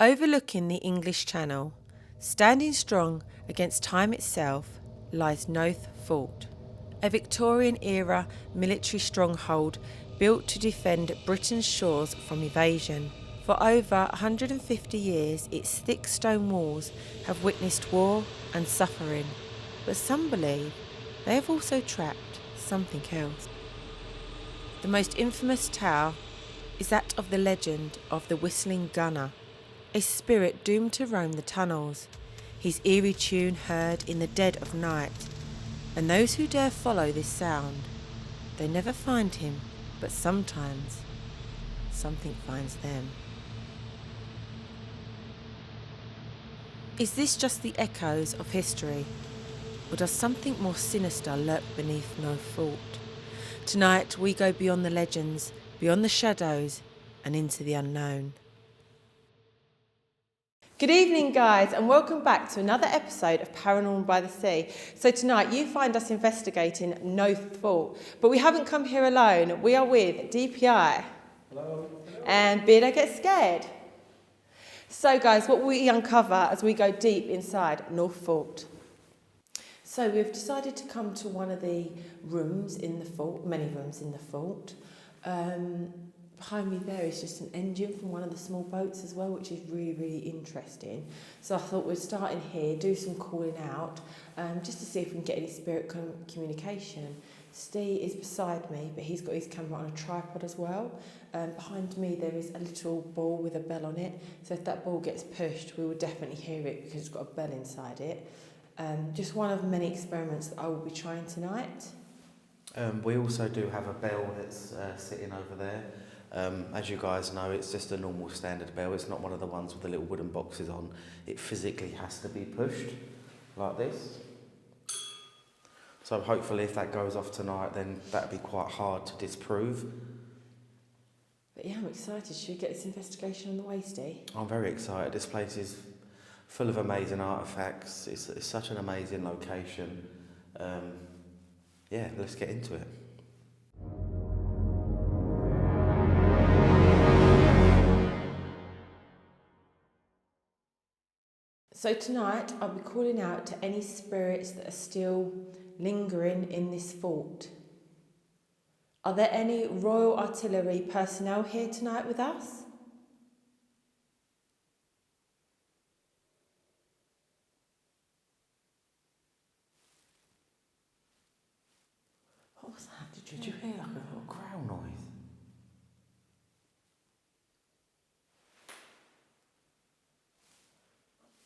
Overlooking the English Channel, standing strong against time itself, lies Nothe Fort, a Victorian-era military stronghold built to defend Britain's shores from invasion. For over 150 years, its thick stone walls have witnessed war and suffering, but some believe they have also trapped something else. The most infamous tale is that of the legend of the Whistling Gunner, a spirit doomed to roam the tunnels, his eerie tune heard in the dead of night, and those who dare follow this sound, they never find him, but sometimes something finds them. Is this just the echoes of history, or does something more sinister lurk beneath Nothe Fort? Tonight we go beyond the legends, beyond the shadows, and into the unknown. Good evening, guys, and welcome back to another episode of Paranormal by the Sea. So tonight you find us investigating Nothe Fort, but we haven't come here alone. We are with DPI. Hello. And Beardo Gets Scared. So guys, what we uncover as we go deep inside Nothe Fort. So we've decided to come to one of the rooms in the fort, many rooms in the fort. Behind me there is just an engine from one of the small boats as well, which is really, really interesting. So I thought we'd start in here, do some calling out, just to see if we can get any spirit communication. Steve is beside me, but he's got his camera on a tripod as well. Behind me there is a little ball with a bell on it. So if that ball gets pushed, we will definitely hear it because it's got a bell inside it. Just one of many experiments that I will be trying tonight. We also do have a bell that's sitting over there. As you guys know, it's just a normal standard bell. It's not one of the ones with the little wooden boxes on. It physically has to be pushed like this. So hopefully if that goes off tonight, then that'd be quite hard to disprove. But yeah, I'm excited. Should we get this investigation on the way, Steve? I'm very excited. This place is full of amazing artefacts. It's such an amazing location. Yeah, let's get into it. So tonight I'll be calling out to any spirits that are still lingering in this fort. Are there any Royal Artillery personnel here tonight with us? What was that? Did you hear like a little growl noise?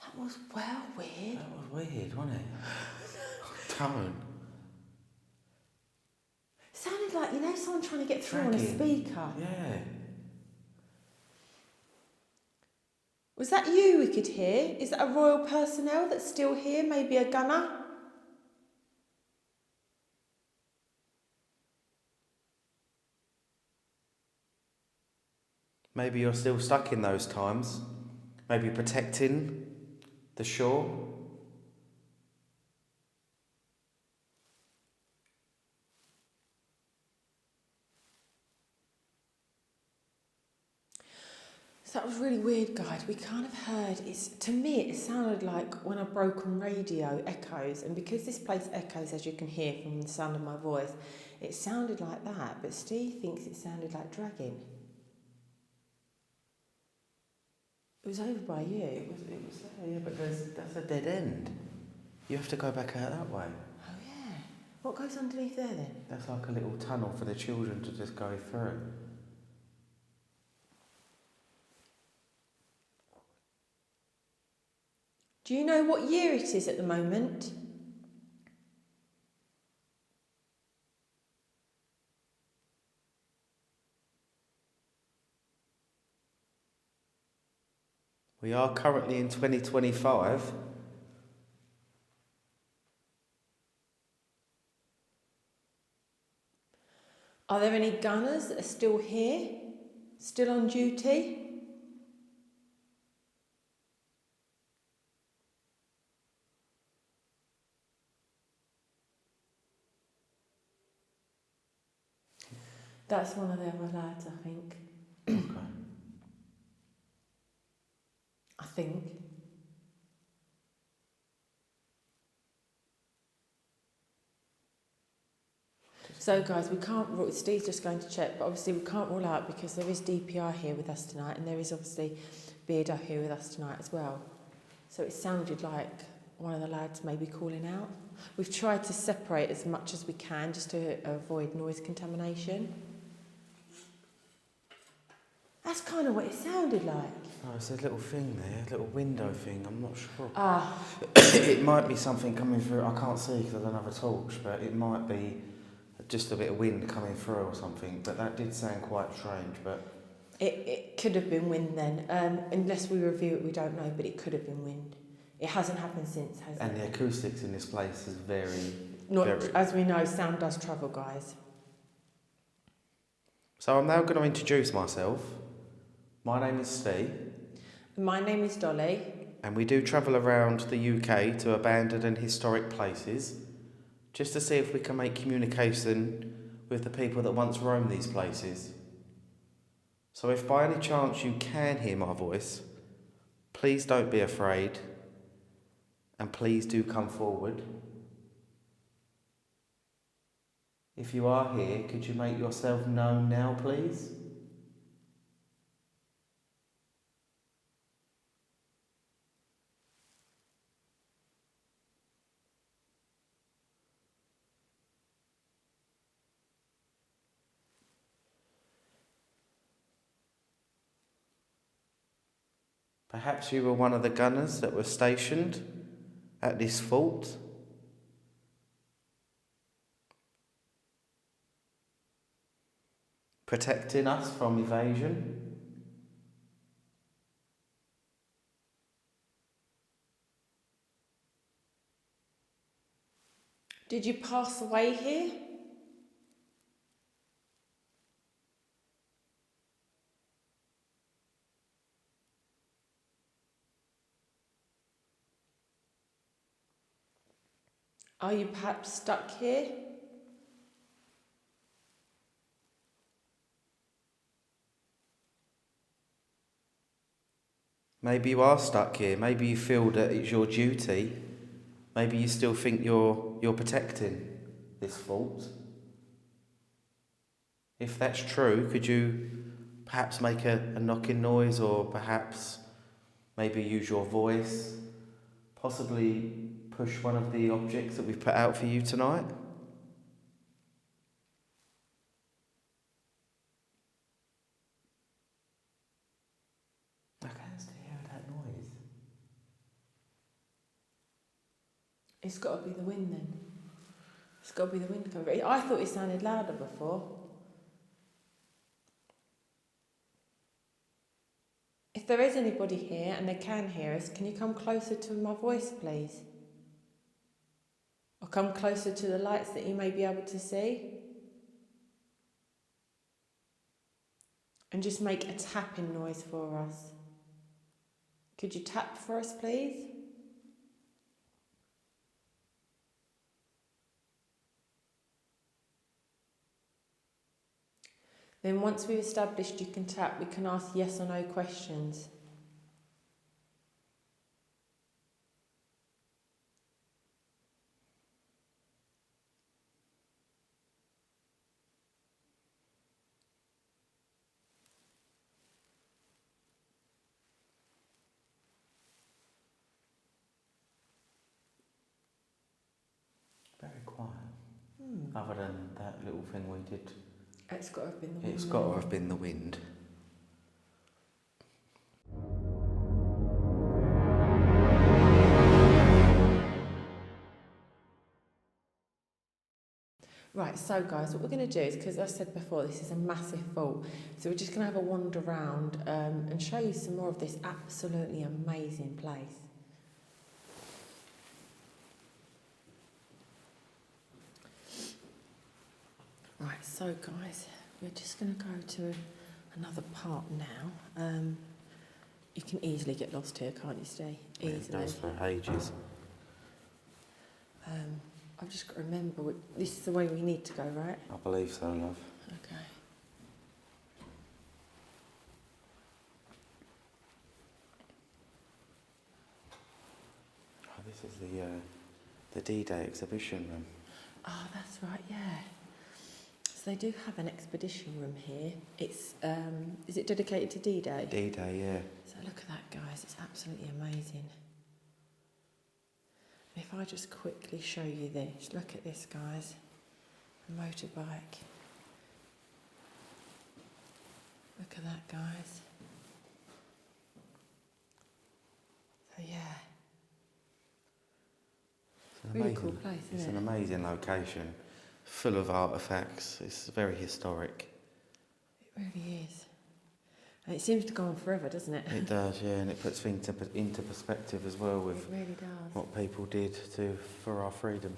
That was well weird. That was weird, wasn't it? Don't. Sounded like, you know, someone trying to get through on a Dragging. speaker. Yeah. Was that you we could hear? Is that a royal personnel that's still here? Maybe a gunner? Maybe you're still stuck in those times. Maybe protecting the shore. So that was really weird, guys. We kind of heard, to me it sounded like when a broken radio echoes, and because this place echoes, as you can hear from the sound of my voice, it sounded like that, but Steve thinks it sounded like dragging. It was over by you. It was there, yeah, but that's a dead end. You have to go back out that way. Oh yeah. What goes underneath there then? That's like a little tunnel for the children to just go through. Do you know what year it is at the moment? We are currently in 2025. Are there any gunners that are still here? Still on duty? That's one of the other lads, I think. Okay. think. So guys, we can't rule, Steve's just going to check, but obviously we can't rule out because there is DPR here with us tonight and there is obviously Beardo here with us tonight as well. So it sounded like one of the lads may be calling out. We've tried to separate as much as we can just to avoid noise contamination. That's kind of what it sounded like. Oh, it's a little thing there, a little window thing, I'm not sure. Ah. It might be something coming through, I can't see because I don't have a torch, but it might be just a bit of wind coming through or something, but that did sound quite strange, but... It could have been wind then, unless we review it we don't know, but it could have been wind. It hasn't happened since, has it? And the acoustics in this place is very... As we know, sound does travel, guys. So I'm now going to introduce myself. My name is Steve. My name is Dolly. And we do travel around the UK to abandoned and historic places, just to see if we can make communication with the people that once roamed these places. So if by any chance you can hear my voice, please don't be afraid, and please do come forward. If you are here, could you make yourself known now, please? Perhaps you were one of the gunners that were stationed at this fort. Protecting us from evasion. Did you pass away here? Are you perhaps stuck here? Maybe you are stuck here. Maybe you feel that it's your duty. Maybe you still think you're protecting this fort. If that's true, could you perhaps make a knocking noise, or perhaps maybe use your voice, possibly push one of the objects that we've put out for you tonight? I can't still hear that noise. It's got to be the wind then. It's got to be the wind coming. I thought it sounded louder before. If there is anybody here and they can hear us, can you come closer to my voice, please? Or come closer to the lights that you may be able to see. And just make a tapping noise for us. Could you tap for us, please? Then once we've established you can tap, we can ask yes or no questions. Very quiet. Other than that little thing we did. It's got to have been the wind. It's got to have been the wind. Right, so guys, what we're going to do is, because I said before, this is a massive vault, so we're just going to have a wander around and show you some more of this absolutely amazing place. Right, so guys, we're just going to go to another part now. You can easily get lost here, can't you, Steve? Easily. It does for ages. I've just got to remember, this is the way we need to go, right? I believe so, love. Okay. This is the D-Day exhibition room. Oh, that's right, yeah. So they do have an expedition room here. It's, is it dedicated to D-Day? D-Day, yeah. So look at that, guys. It's absolutely amazing. If I just quickly show you this, look at this, guys. A motorbike. Look at that, guys. So yeah. Really cool place, isn't it? It's an amazing location, full of artefacts. It's very historic. It really is. And it seems to go on forever, doesn't it? It does, yeah, and it puts things into perspective as well with it really does. what people did for our freedom.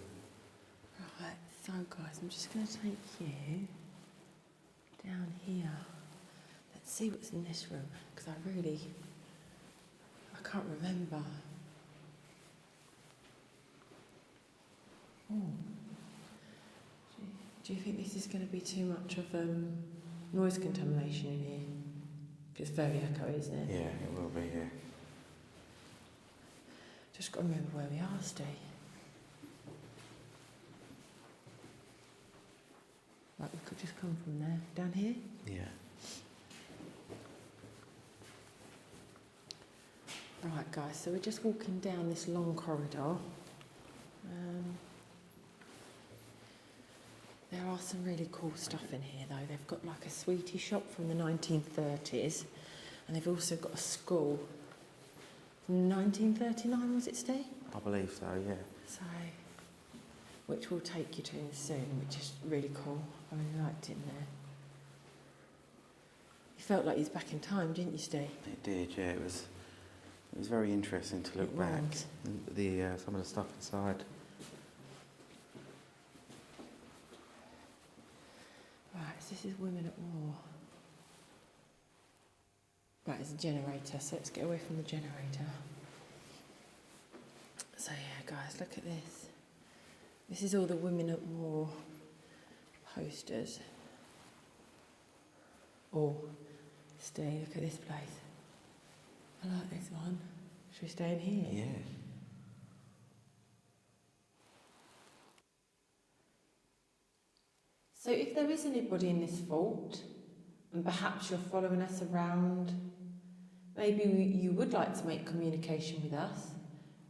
Right, so guys, I'm just going to take you down here. Let's see what's in this room, because I can't remember. Oh. Do you think this is going to be too much of noise contamination in here? It's very echoey, isn't it? Yeah, it will be, yeah. Just got to remember where we are, Steve. Right, we could just come from there. Down here? Yeah. Right, guys, so we're just walking down this long corridor. There are some really cool stuff in here, though. They've got like a sweetie shop from the 1930s, and they've also got a school from 1939, was it, Steve? I believe so, yeah. So, which we'll take you to soon, which is really cool. I really liked it in there. You felt like you was back in time, didn't you, Steve? It did, yeah. It was very interesting to look back. Some of the stuff inside. Right, so this is Women at War. Right, there's a generator, so let's get away from the generator. So yeah, guys, look at this. This is all the Women at War posters. Oh, stay, look at this place. I like this one. Should we stay in here? Yeah. So if there is anybody in this vault, and perhaps you're following us around, maybe you would like to make communication with us,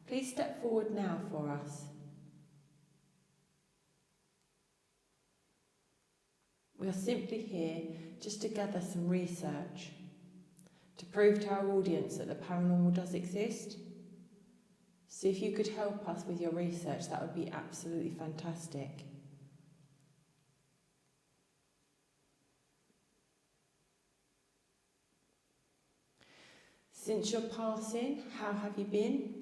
please step forward now for us. We are simply here just to gather some research, to prove to our audience that the paranormal does exist. So if you could help us with your research, that would be absolutely fantastic. Since your passing, how have you been?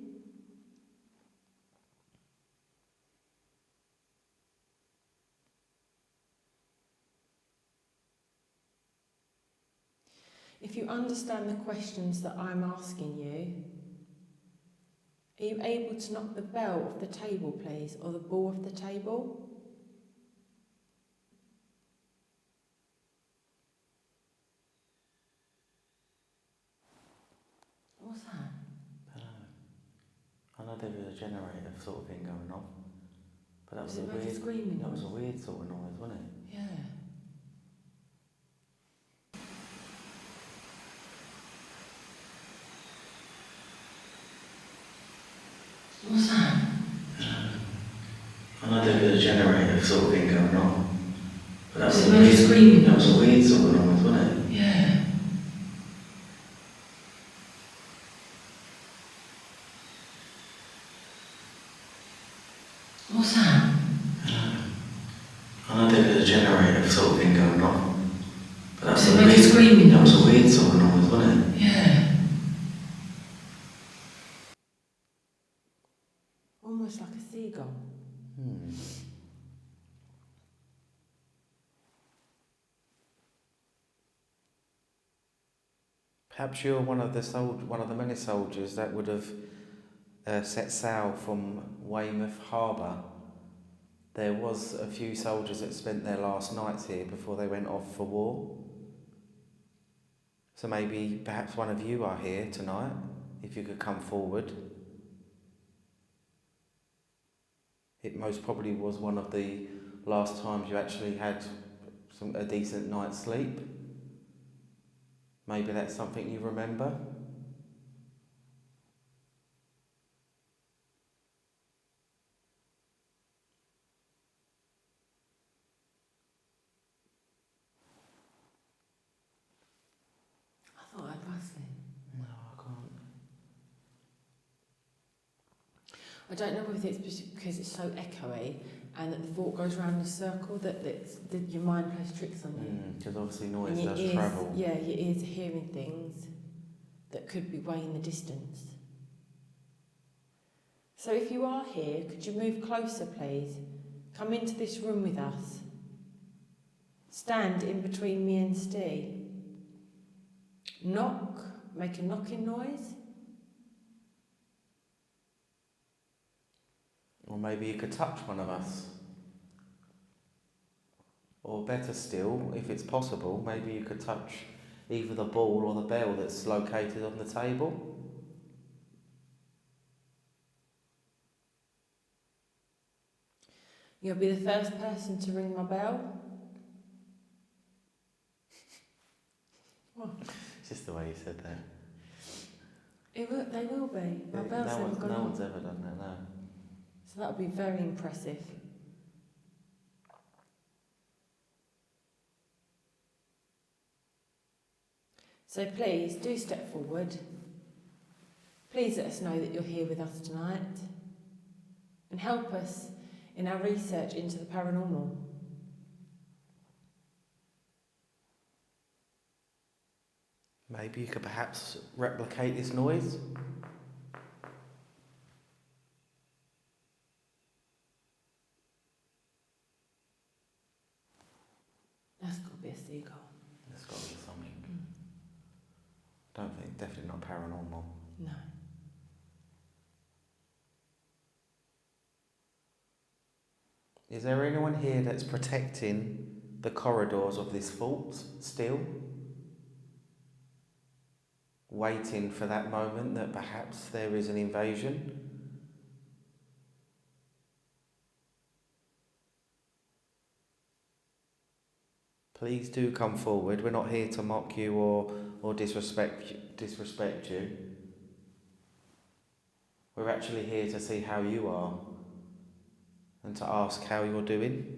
If you understand the questions that I'm asking you, are you able to knock the bell off the table, please, or the ball of the table? What's that? I know there was a generator sort of thing going on. But that was a weird screaming That was a noise? weird sort of noise, wasn't it? Yeah. What's that? I know there was a generator sort of thing going on. But that was a weird screaming That was a weird sort of noise, wasn't it? Yeah. What's that? I know there was a generator sort of thing going on. But that was a weird screaming That was a weird sort of noise, wasn't it? Yeah. Almost like a seagull. Perhaps you're one of the many soldiers that would have set sail from Weymouth harbour. There was a few soldiers that spent their last nights here before they went off for war. So perhaps one of you are here tonight, if you could come forward. It most probably was one of the last times you actually had a decent night's sleep. Maybe that's something you remember. I thought I'd rustling. No, I can't. I don't know whether it's because it's so echoey and that the thought goes round in a circle that your mind plays tricks on you. Because obviously noise And does travel. Yeah, your ears are hearing things that could be way in the distance. So if you are here, could you move closer, please? Come into this room with us. Stand in between me and Steve. Knock. Make a knocking noise. Or maybe you could touch one of us. Or better still, if it's possible, maybe you could touch either the ball or the bell that's located on the table. You'll be the first person to ring my bell. What? It's just the way you said that. They will be. My bell's never gone No off. one's ever done that, no. So that would be very impressive. So please do step forward. Please let us know that you're here with us tonight and help us in our research into the paranormal. Maybe you could perhaps replicate this noise? That's got to be a seagull. There's got to be something. Don't think, definitely not paranormal. No. Is there anyone here that's protecting the corridors of this fort still? Waiting for that moment that perhaps there is an invasion? Please do come forward. We're not here to mock you or disrespect you. We're actually here to see how you are and to ask how you're doing.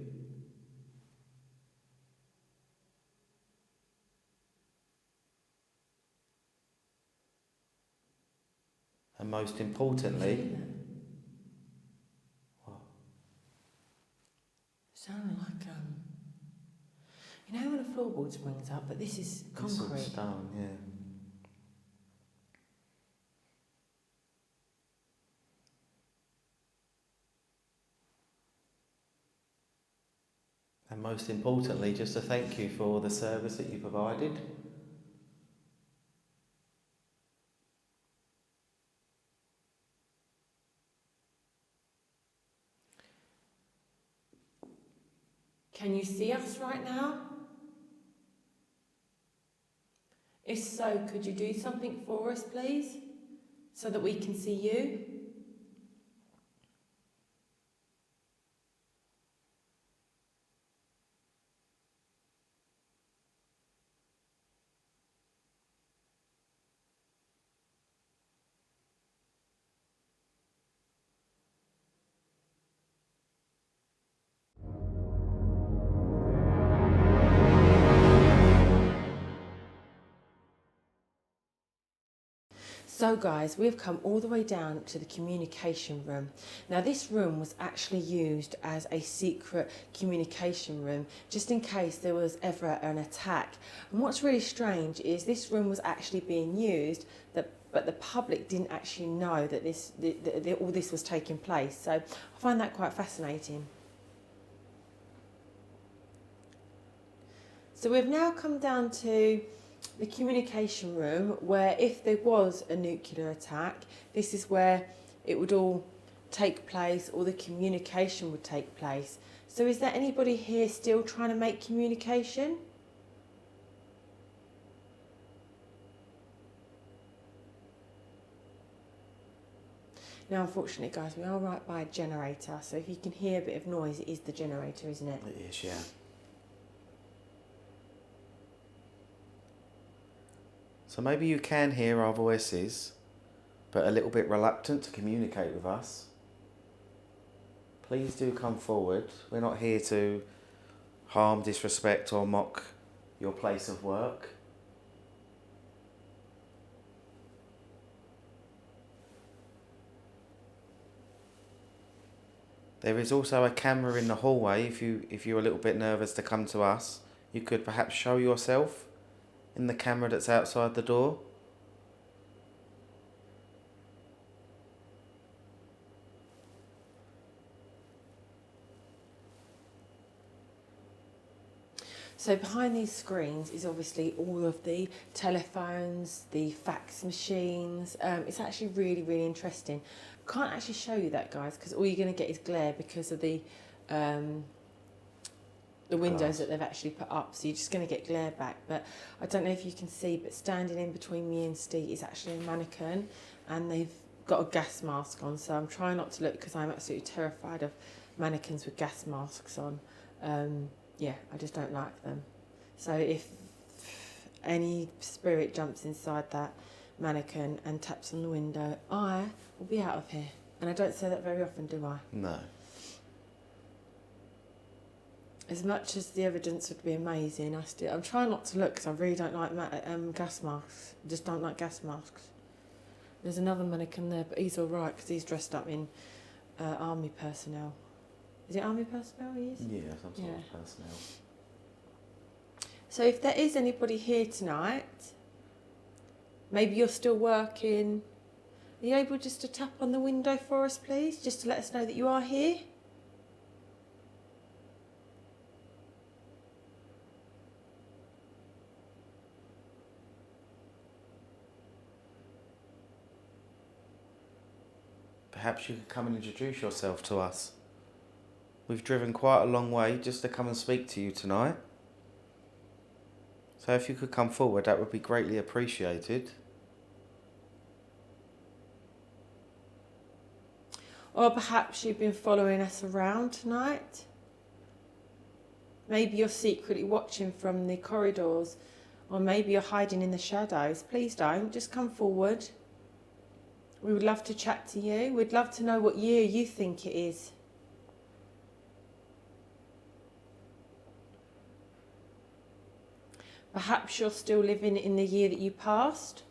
And most importantly, what? Sounded like you know when a floorboard springs up, but this is concrete. This is stone, yeah. And most importantly, just to thank you for the service that you provided. Can you see us right now? If so, could you do something for us, please, so that we can see you? So guys, we've come all the way down to the communication room. Now this room was actually used as a secret communication room, just in case there was ever an attack. And what's really strange is this room was actually being used, but the public didn't actually know that all this was taking place. So I find that quite fascinating. So we've now come down to the communication room, where if there was a nuclear attack, this is where it would all take place, or the communication would take place. So is there anybody here still trying to make communication? Now, unfortunately, guys, we are right by a generator, so if you can hear a bit of noise, it is the generator, isn't it? It is, yeah. So maybe you can hear our voices, but a little bit reluctant to communicate with us. Please do come forward. We're not here to harm, disrespect or mock your place of work. There is also a camera in the hallway. If you're a little bit nervous to come to us, you could perhaps show yourself in the camera that's outside the door. So behind these screens is obviously all of the telephones, the fax machines. It's actually really, really interesting. Can't actually show you that, guys, because all you're going to get is glare because of the windows Glass that they've actually put up. So you're just going to get glare back. But I don't know if you can see, but standing in between me and Steve is actually a mannequin, and they've got a gas mask on. So I'm trying not to look because I'm absolutely terrified of mannequins with gas masks on. Yeah, I just don't like them. So if any spirit jumps inside that mannequin and taps on the window, I will be out of here. And I don't say that very often, do I? No. As much as the evidence would be amazing, I'm trying not to look because I really don't like gas masks. I just don't like gas masks. There's another mannequin there, but he's all right because he's dressed up in army personnel. Is it army personnel he is? Yeah, some sort of personnel. So if there is anybody here tonight, maybe you're still working, are you able just to tap on the window for us, please? Just to let us know that you are here? Perhaps you could come and introduce yourself to us. We've driven quite a long way just to come and speak to you tonight. So if you could come forward, that would be greatly appreciated. Or perhaps you've been following us around tonight. Maybe you're secretly watching from the corridors, or maybe you're hiding in the shadows. Please don't, just come forward. We would love to chat to you. We'd love to know what year you think it is. Perhaps you're still living in the year that you passed,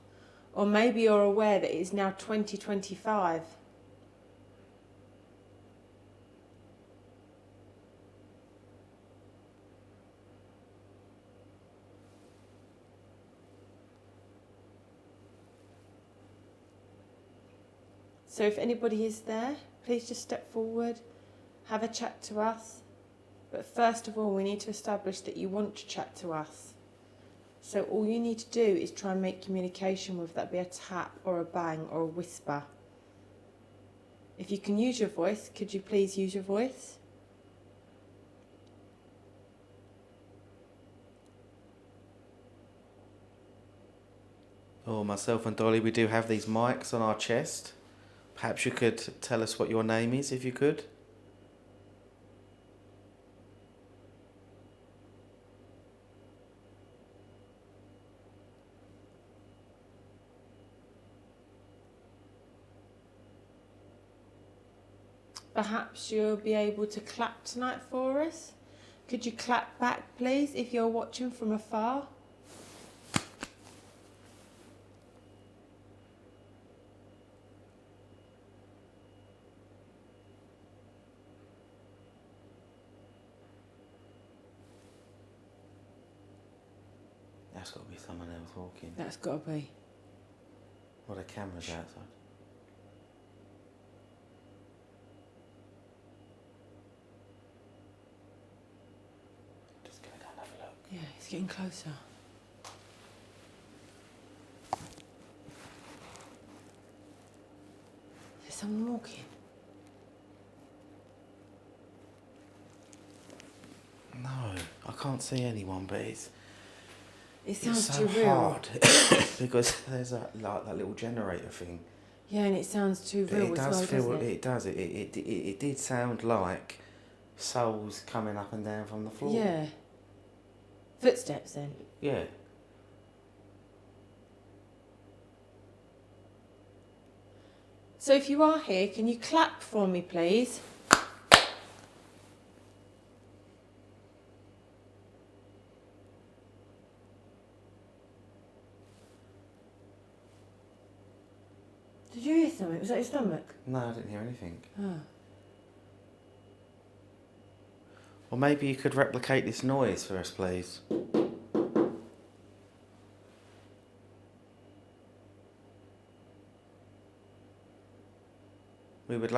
or maybe you're aware that it is now 2025. So if anybody is there, please just step forward, have a chat to us. But first of all, we need to establish that you want to chat to us. So all you need to do is try and make communication with that, be a tap or a bang or a whisper. If you can use your voice, could you please use your voice? Oh, myself and Dolly, we do have these mics on our chest. Perhaps you could tell us what your name is, if you could. Perhaps you'll be able to clap tonight for us. Could you clap back, please, if you're watching from afar? That's got to be someone else walking. That's got to be. Or the camera's outside. Just go down and have a look. Yeah, it's getting closer. There's someone walking. No, I can't see anyone, but it's It sounds so too real. hard because there's that little generator thing. Yeah, and it sounds too real as well, doesn't it? It does. It did sound like souls coming up and down from the floor. Yeah. Footsteps then? Yeah. So if you are here, can you clap for me, please? Did you hear something? Was that your stomach? No, I didn't hear anything. Oh. Or maybe you could replicate this noise for us, please. We would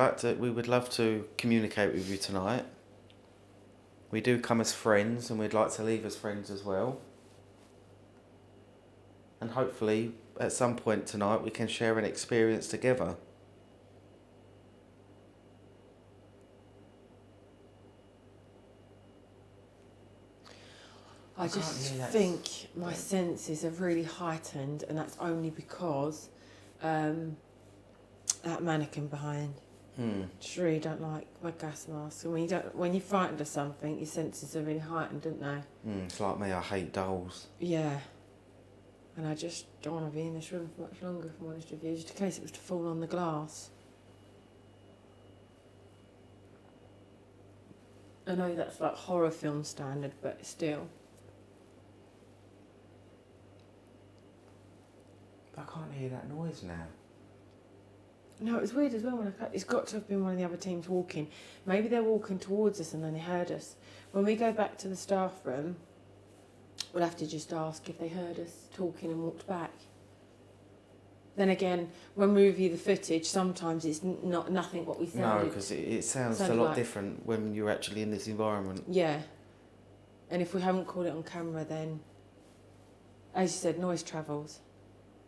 love to communicate with you tonight. We do come as friends, and we'd like to leave as friends as well. And hopefully, at some point tonight, we can share an experience together. I just think my senses are really heightened, and that's only because that mannequin behind. Just really don't like my gas mask. And when you're frightened of something, your senses are really heightened, don't they? It's like me, I hate dolls. Yeah. And I just don't want to be in this room for much longer, if I'm honest with you, just in case it was to fall on the glass. I know that's like horror film standard, but still. But I can't hear that noise now. No, it was weird as well. It's got to have been one of the other teams walking. Maybe they're walking towards us and then they heard us. When we go back to the staff room, we'll have to just ask if they heard us talking and walked back. Then again, when we review the footage, sometimes it's nothing what we sounded. No, because it sounds a lot different when you're actually in this environment. Yeah. And if we haven't caught it on camera, then, as you said, noise travels.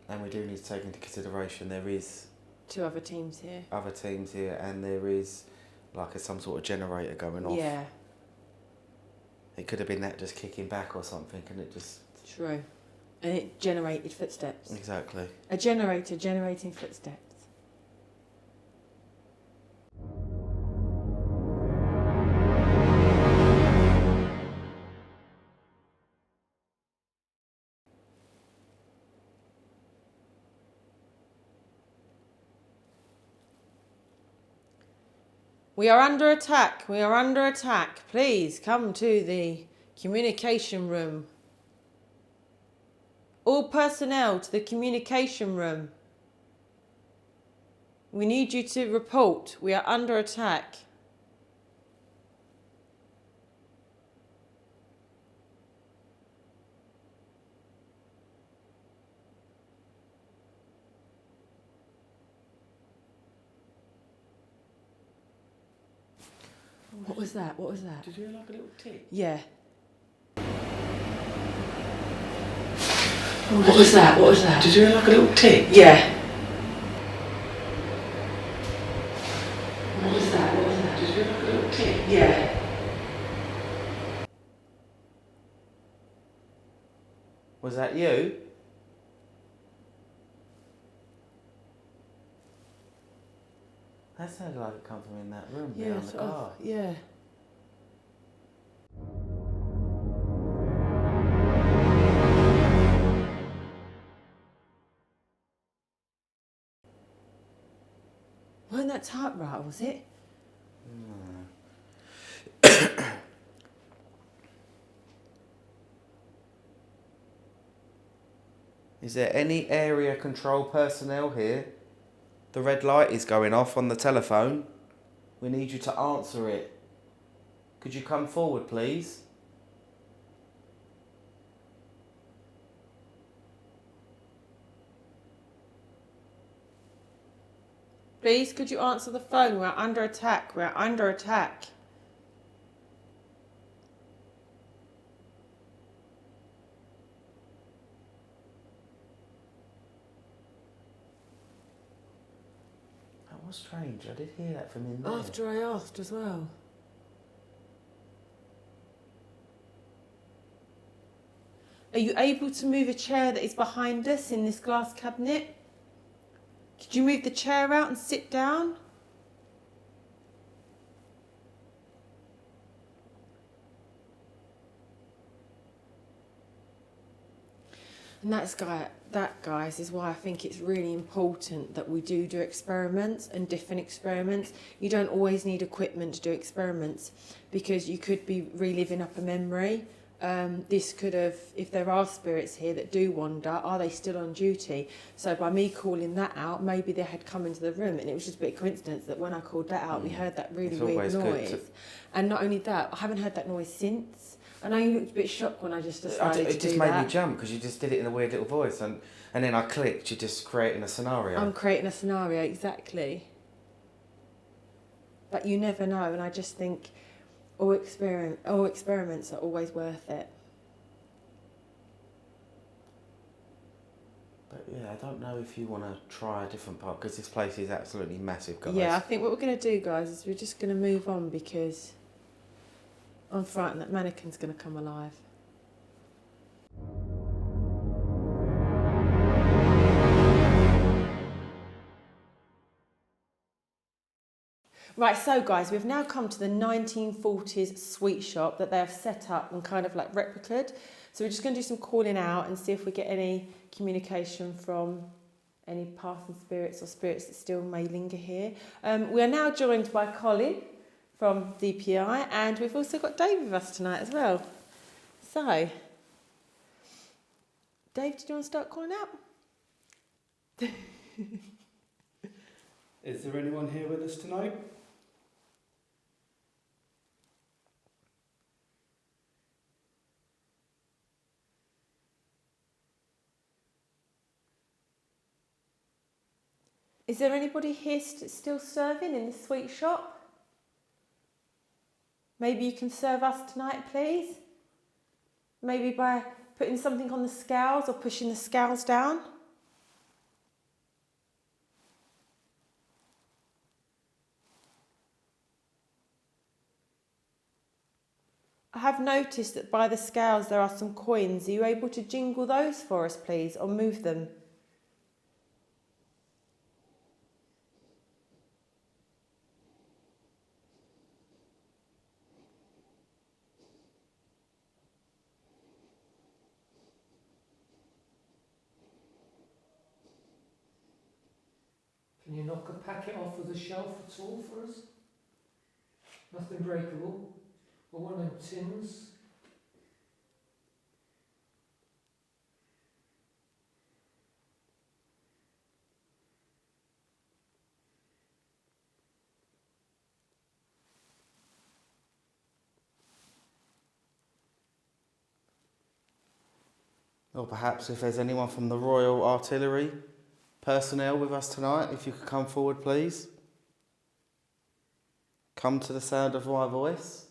And we do need to take into consideration there is 2 other teams here. And there is like some sort of generator going off. Yeah. It could have been that just kicking back or something, and it just... True. And it generated footsteps. Exactly. A generator generating footsteps. We are under attack. We are under attack. Please come to the communication room. All personnel to the communication room. We need you to report. We are under attack. What was that? What was that? Did you hear like a little tick? Yeah. What was that? What was that? Did you hear like a little tick? Yeah. What was that? What was that? Did you hear like a little tick? Yeah. Was that you? That sounded like it come from in that room behind the car. Yeah. Wasn't that typewriter, was it? Is there any area control personnel here? The red light is going off on the telephone. We need you to answer it. Could you come forward, please? Please, could you answer the phone? We're under attack. We're under attack. That was strange. I did hear that from in there. After I asked as well. Are you able to move a chair that is behind us in this glass cabinet? Did you move the chair out and sit down? And that, guys, is why I think it's really important that we do experiments and different experiments. You don't always need equipment to do experiments because you could be reliving up a memory. This could have, if there are spirits here that do wander, are they still on duty? So by me calling that out, maybe they had come into the room, and it was just a bit of coincidence that when I called that out, we heard that really weird noise. And not only that, I haven't heard that noise since. I know you looked a bit shocked when I just decided to do that. It just made me jump because you just did it in a weird little voice, and then I clicked. You're just creating a scenario. I'm creating a scenario, exactly. But you never know, and I just think all experiments are always worth it. But yeah, I don't know if you want to try a different part because this place is absolutely massive, guys. Yeah, I think what we're going to do, guys, is we're just going to move on because I'm frightened that mannequin's going to come alive. Right, so guys, we've now come to the 1940s sweet shop that they have set up and kind of like replicated. So we're just going to do some calling out and see if we get any communication from any passing spirits or spirits that still may linger here. We are now joined by Colin from DPI, and we've also got Dave with us tonight as well. So, Dave, did you want to start calling out? Is there anyone here with us tonight? Is there anybody here still serving in the sweet shop? Maybe you can serve us tonight, please? Maybe by putting something on the scales or pushing the scales down? I have noticed that by the scales there are some coins. Are you able to jingle those for us, please, or move them? Can you knock a packet off of the shelf at all for us? Nothing breakable? Or one of them tins? Or perhaps if there's anyone from the Royal Artillery personnel with us tonight, if you could come forward, please. Come to the sound of my voice.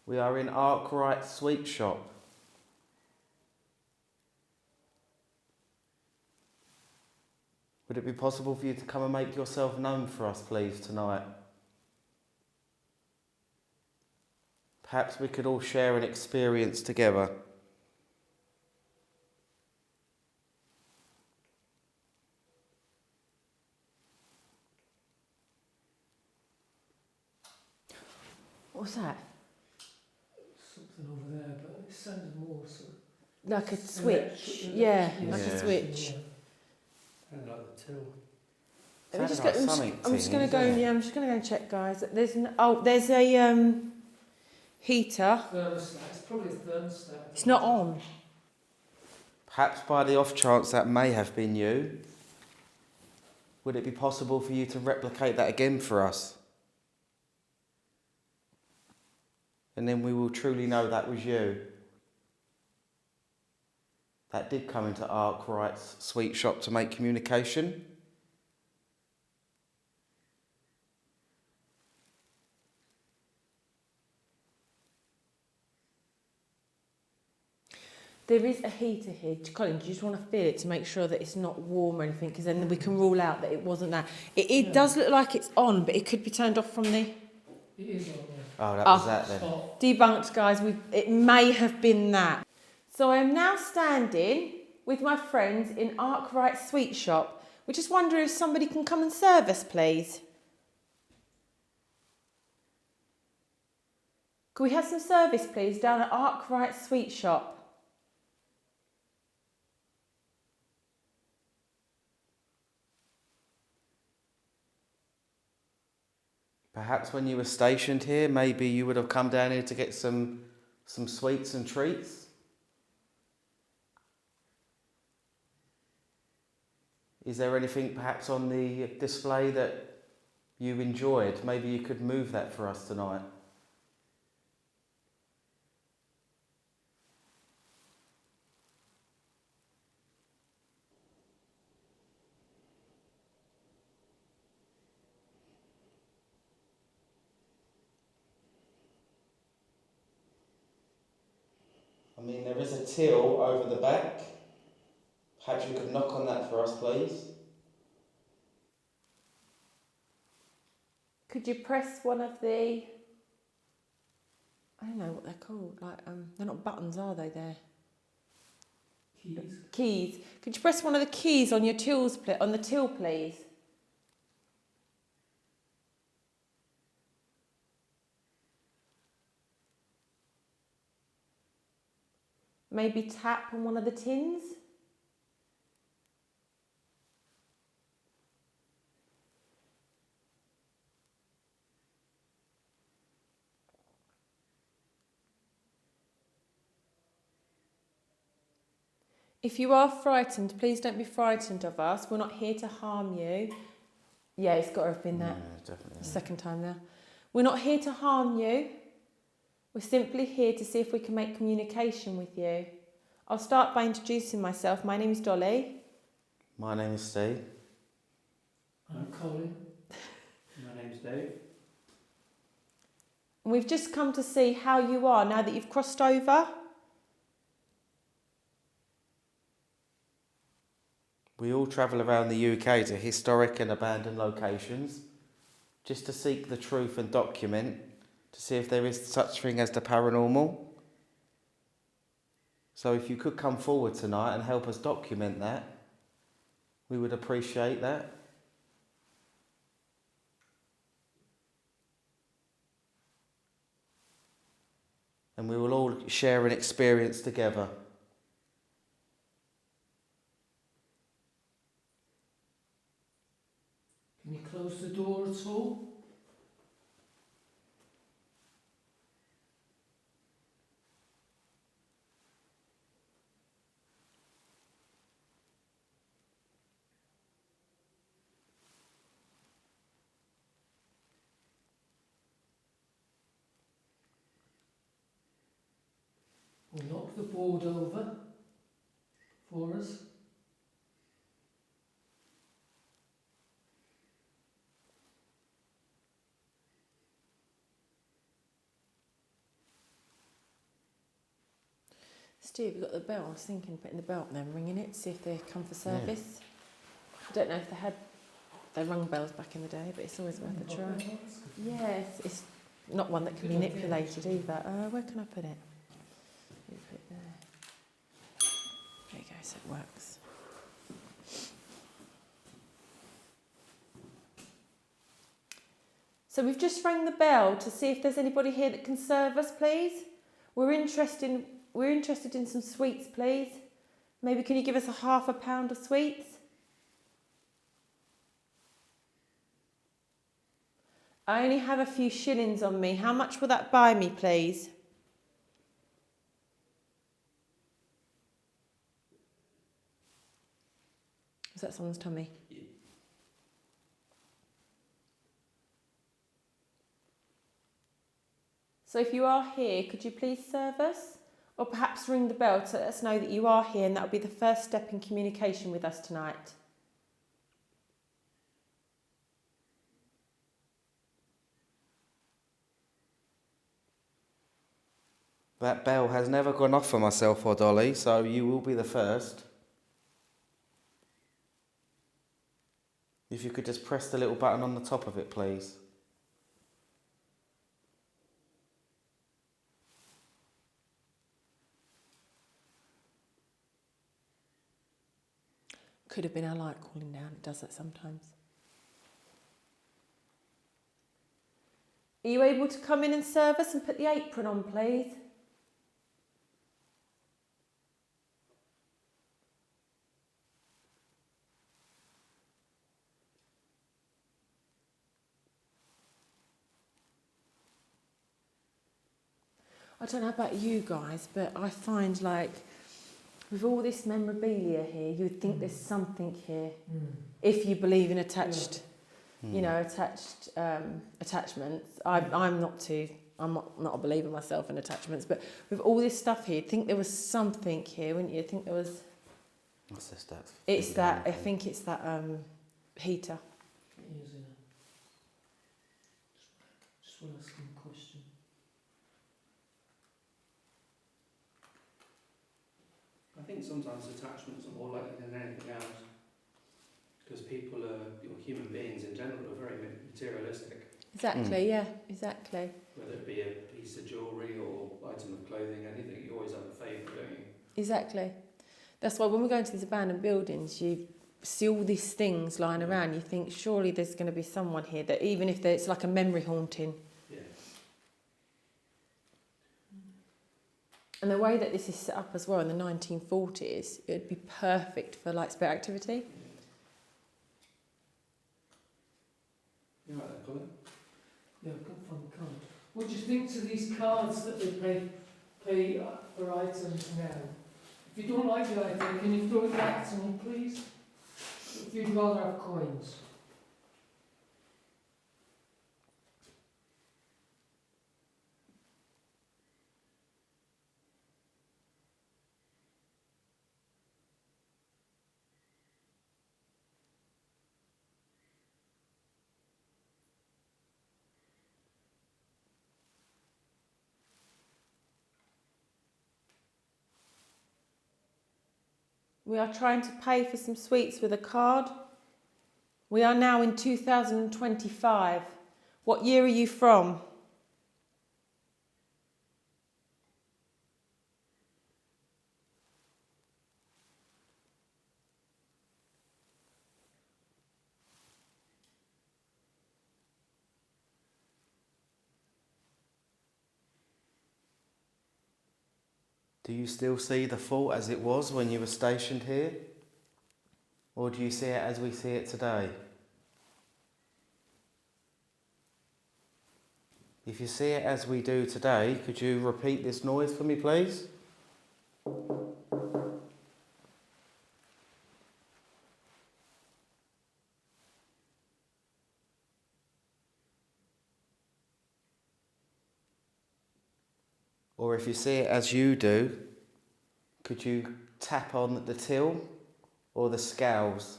We are in Arkwright's Sweet Shop. Would it be possible for you to come and make yourself known for us, please, tonight? Perhaps we could all share an experience together. What's that? Something over there, but it sounded more sort of... Like a switch? Yeah, like a switch. And like the till. I'm just Sounded like going something to tinny, go. isn't it? Yeah, I'm just going to go and check, guys. There's a heater. Thermostat. It's probably a thermostat. It's not on. Perhaps by the off chance that may have been you, would it be possible for you to replicate that again for us? And then we will truly know that was you. That did come into Arkwright's Sweet Shop to make communication. There is a heater here. Colin, do you just want to feel it to make sure that it's not warm or anything? Because then we can rule out that it wasn't that. It does look like it's on, but it could be turned off from the... It is on there. Oh, that was that then. Debunked, guys. It may have been that. So I am now standing with my friends in Arkwright Sweet Shop. We're just wondering if somebody can come and serve us, please. Could we have some service, please, down at Arkwright Sweet Shop? Perhaps when you were stationed here, maybe you would have come down here to get some sweets and treats? Is there anything perhaps on the display that you enjoyed? Maybe you could move that for us tonight. I mean, there is a till over the back. Perhaps you could knock on that for us, please. Could you press one of the... I don't know what they're called. Like, they're not buttons, are they? They're Keys. keys. Could you press one of the keys on your on the till, please? Maybe tap on one of the tins. If you are frightened, please don't be frightened of us. We're not here to harm you. Yeah, it's got to have been that. Yeah, definitely. Second time there. We're not here to harm you. We're simply here to see if we can make communication with you. I'll start by introducing myself. My name is Dolly. My name is Steve. I'm Colin. My name's Dave. And we've just come to see how you are now that you've crossed over. We all travel around the UK to historic and abandoned locations just to seek the truth and document to see if there is such thing as the paranormal. So if you could come forward tonight and help us document that, we would appreciate that. And we will all share an experience together. Can you close the door at all? We'll knock the board over for us. Steve, you've got the bell. I was thinking putting the bell and then ringing it, see if they come for service. I don't know if they rung bells back in the day, but it's always worth a try. Yes, it's not one that can be manipulated either. Where can I put it? You put it there. There you go, so it works. So we've just rang the bell to see if there's anybody here that can serve us, please. We're interested in some sweets, please. Maybe can you give us £1/2 of sweets? I only have a few shillings on me. How much will that buy me, please? Was that someone's tummy? So if you are here, could you please serve us? Or perhaps ring the bell to let us know that you are here, and that will be the first step in communication with us tonight. That bell has never gone off for myself or Dolly, so you will be the first. If you could just press the little button on the top of it, please. Could have been our light cooling down. It does that sometimes. Are you able to come in and serve us and put the apron on, please? I don't know about you guys, but I find like with all this memorabilia here, you would think there's something here. If you believe in attached, you know, attached attachments. I'm not a believer myself in attachments, but with all this stuff here, you'd think there was something here, wouldn't you? Think there was. What's this stuff? It's that. I think it's that heater. Just want to ask him a question. I think sometimes attachments are more likely than anything else. Because people are, human beings in general, are very materialistic. Exactly. Yeah. Exactly. Whether it be a piece of jewellery or item of clothing, anything, you always have a favourite, don't you? Exactly. That's why when we go into these abandoned buildings, you see all these things lying around. You think surely there's going to be someone here that, even if it's like a memory haunting. Yeah. And the way that this is set up as well in the 1940s, it would be perfect for like spirit activity. You like that colour? Yeah, I've got to find the card. What do you think to these cards that they pay for items now? If you don't like the item, can you throw it back to me, please? If you'd rather have coins. We are trying to pay for some sweets with a card. We are now in 2025. What year are you from? Do you still see the fort as it was when you were stationed here? Or do you see it as we see it today? If you see it as we do today, could you repeat this noise for me, please? Or if you see it as you do, could you tap on the till or the scales?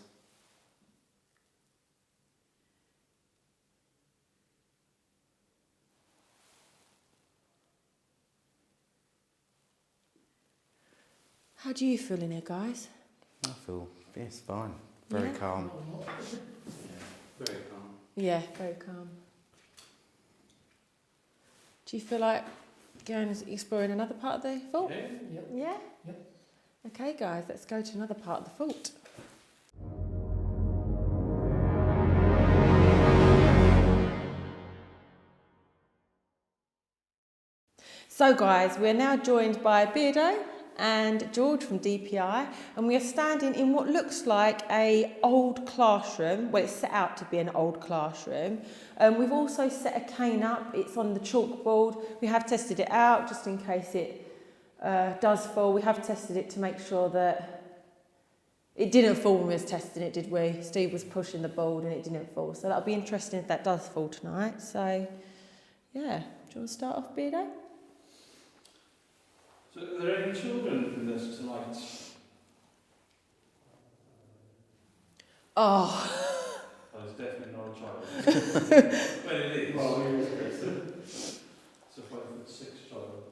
How do you feel in here, guys? I feel, it's fine. Very Yeah? calm. Very calm. Yeah, very calm. Do you feel like going and exploring another part of the fort? Yeah. Yep. Yeah? Yep. Okay, guys, let's go to another part of the fort. So guys, we're now joined by Beardo and George from DPI, and we are standing in what looks like an old classroom. Well, it's set out to be an old classroom. We've also set a cane up. It's on the chalkboard. We have tested it out just in case it does fall. We have tested it to make sure that it didn't fall when we was testing it, did we? Steve was pushing the board and it didn't fall. So that'll be interesting if that does fall tonight. So, yeah. Do you want to start off, Beardo? So are there any children in this tonight? Oh. Well, it's definitely not a child. Well, it is. Well, it's a 5'6" child.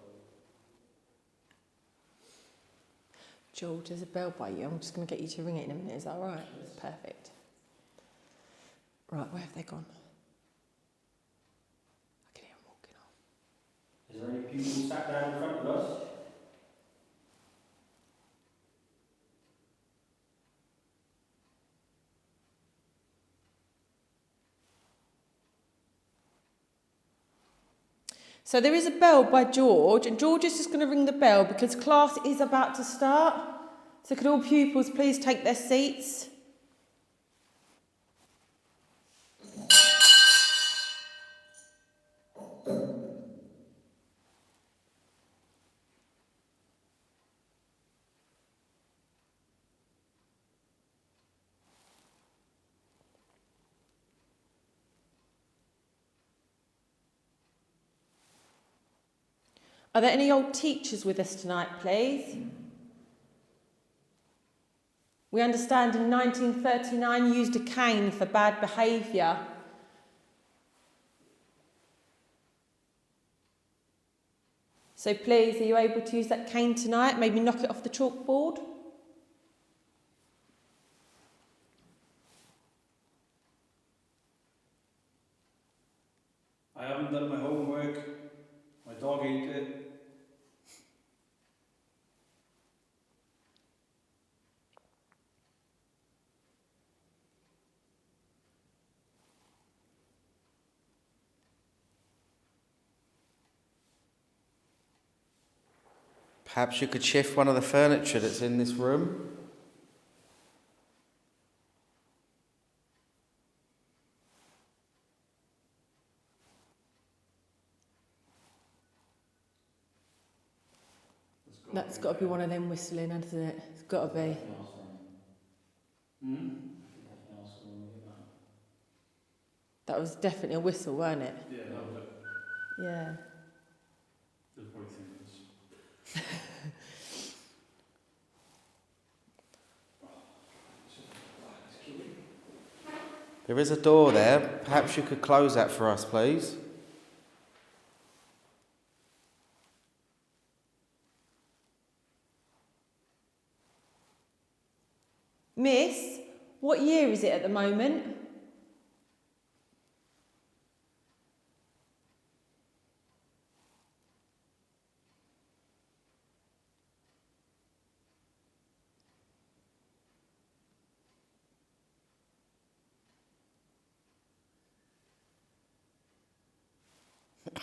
George, there's a bell by you. I'm just going to get you to ring it in a minute. Is that all right? Yes. Perfect. Right, where have they gone? I can hear them walking off. Is there any people sat down in front of us? So there is a bell by George, and George is just going to ring the bell because class is about to start. So could all pupils please take their seats? Are there any old teachers with us tonight, please? We understand in 1939 used a cane for bad behaviour. So please, are you able to use that cane tonight? Maybe knock it off the chalkboard? I haven't done my homework. My dog ate it. Perhaps you could shift one of the furniture that's in this room. That's got to be one of them whistling, hasn't it? It's got to be. That was definitely a whistle, weren't it? Yeah, that was it. Yeah. They'll probably think it's... There is a door there. Perhaps you could close that for us, please. Miss, what year is it at the moment?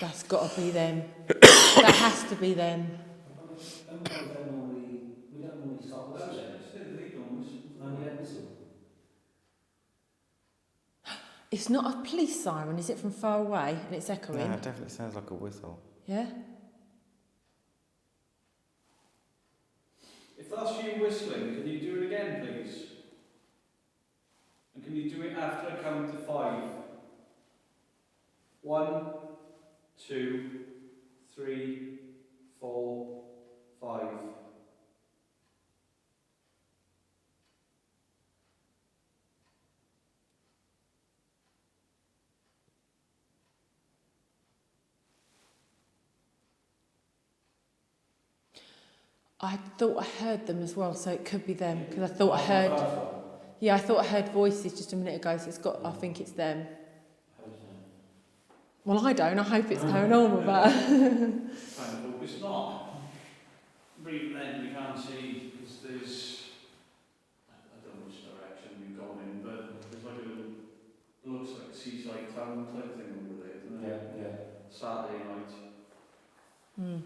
That's got to be them. That has to be them. We don't normally start whistling. It's not a police siren, is it, from far away and it's echoing? No, it definitely sounds like a whistle. Yeah? If that's you whistling, can you do it again, please? And can you do it after I count to 5? 1, 2, 3, 4, 5. I thought I heard them as well, so it could be them, because I thought I heard... Yeah, I thought I heard voices just a minute ago, so it's got. I think it's them. Well, I don't. I hope it's paranormal, but... Kind of hope it's not. But even then, we can't see, because there's... I don't know which direction we've gone in, but there's like a little... It looks like a seaside town type thing over there, doesn't it? Yeah. Saturday night. Hmm.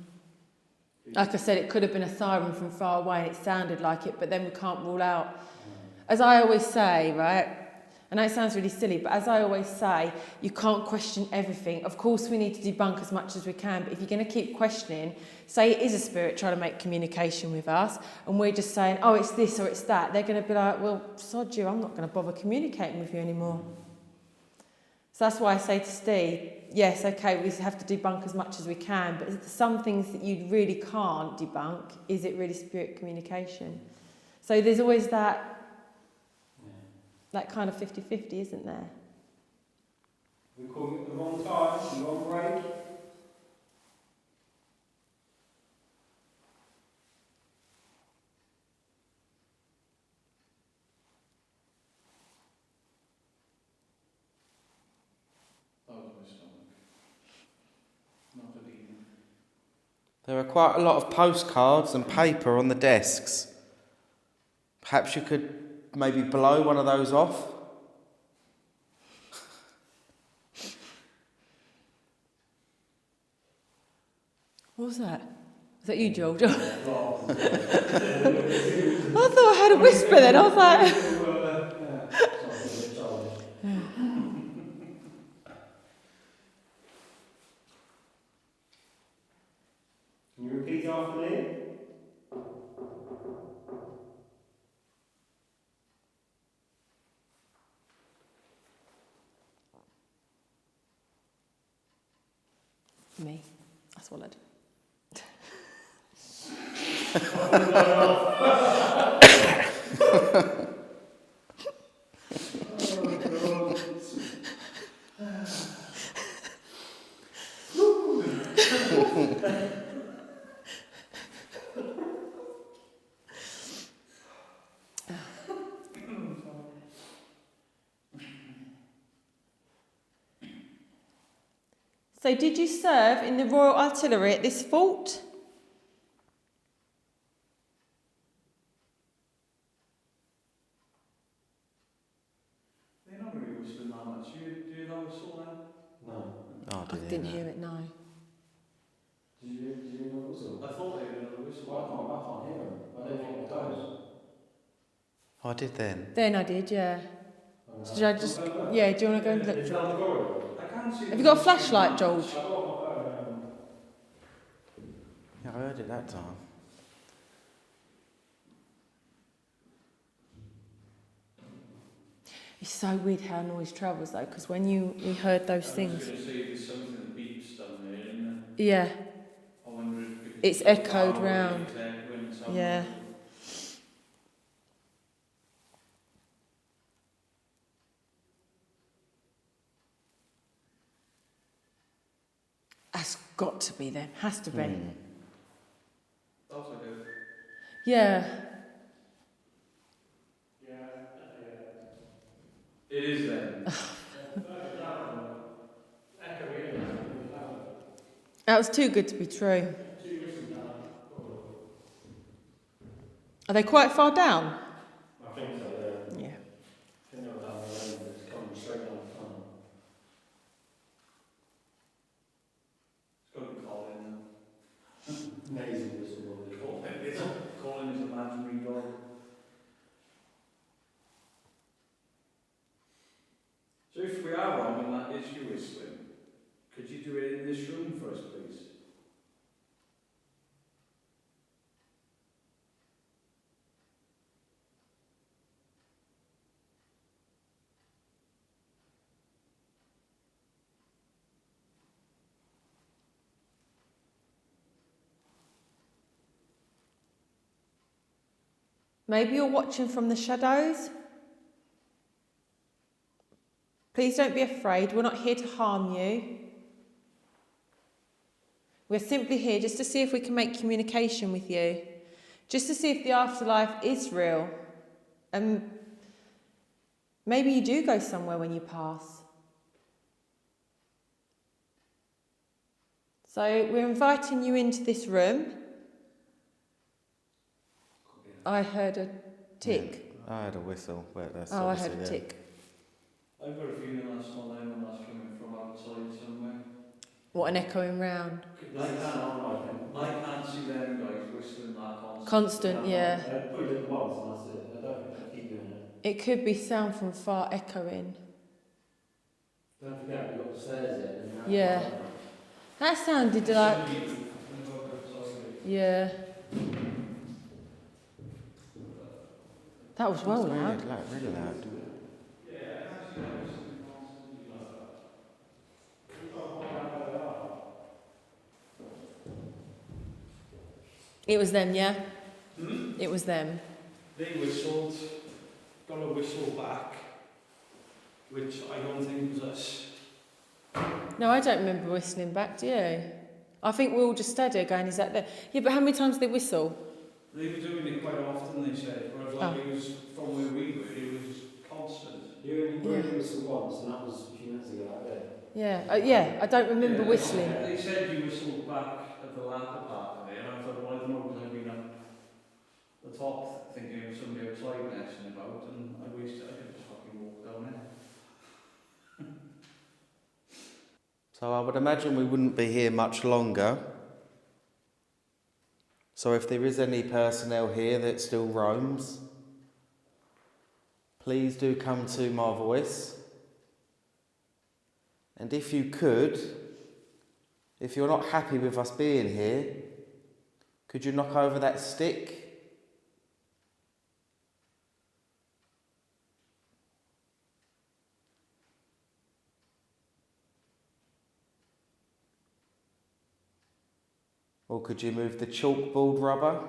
Like I said, it could have been a siren from far away and it sounded like it, but then we can't rule out. As I always say, right, I know it sounds really silly, but as I always say, you can't question everything. Of course, we need to debunk as much as we can, but if you're going to keep questioning, say it is a spirit trying to make communication with us, and we're just saying, oh, it's this or it's that, they're going to be like, well, sod you, I'm not going to bother communicating with you anymore. So that's why I say to Steve, yes, okay, we have to debunk as much as we can, but some things that you really can't debunk, is it really spirit communication? So there's always that kind of 50-50, isn't there? We come at the wrong time, the wrong break. There are quite a lot of postcards and paper on the desks. Perhaps you could maybe blow one of those off? What was that? Was that you, George? I thought I heard a whisper then. I was like... Can you repeat after me? Me. I swallowed. So did you serve in the Royal Artillery at this fort? They're not really whistling that much. Do you hear that whistle then? No. Oh, I didn't hear it, no. Did you hear another whistle? I thought they heard another whistle. Well, I can't hear them. I don't think it goes. Oh, I did then. Then I did, yeah. So did I just... Yeah, do you want to go and look? Is it down the corridor? I can't see. Have you got a flashlight, George? I got my Yeah, I heard it that time. It's so weird how noise travels though, because when we heard those I was things... going to say there's something that beeps down there, isn't there? Yeah, I wonder if it's echoed round. It's echoing somewhere. Yeah. That's got to be them, has to be. That's okay. Yeah. It is then. That was too good to be true. Are they quite far down? I think so, yeah. Yeah. I think they were down the lane, but it's coming straight down the tunnel. It's got to be Colin then. Amazing whistle, what they call it. Colin is imaginary dog. So if we are wrong and that is you whistling, could you do it in this room for us, please? Maybe you're watching from the shadows. Please don't be afraid. We're not here to harm you. We're simply here just to see if we can make communication with you. Just to see if the afterlife is real. And maybe you do go somewhere when you pass. So we're inviting you into this room. I heard a tick. Yeah, I heard a whistle, but that's Oh, I heard obviously a them. tick. I've got a feeling that's not them and that's coming from outside somewhere. What, an echoing round? I can't see them guys whistling that constant. Constant, yeah. I put it once and that's it. I don't think they'll keep doing it. It could be sound from far echoing. Don't forget, we've got the stairs in. And Yeah. That sounded like... Yeah. That was well loud. Weird, like, really loud. It was them, yeah? Hmm? It was them. They whistled, got a whistle back, which I don't think was us. No, I don't remember whistling back, do you? I think we all just stood there going, is that there? Yeah, but how many times did they whistle? They were doing it quite often, they said, whereas like it was from where we were, it was constant. You only whistled once, and that was a few minutes ago out there. Yeah, I don't remember whistling. They said you whistled back at the latter part of it, and I thought, well, I don't know, because I've been up the top thinking of somebody outside messing about, and I could just fucking walk down there. So I would imagine we wouldn't be here much longer. So if there is any personnel here that still roams, please do come to my voice. And if you could, if you're not happy with us being here, could you knock over that stick? Or could you move the chalkboard rubber?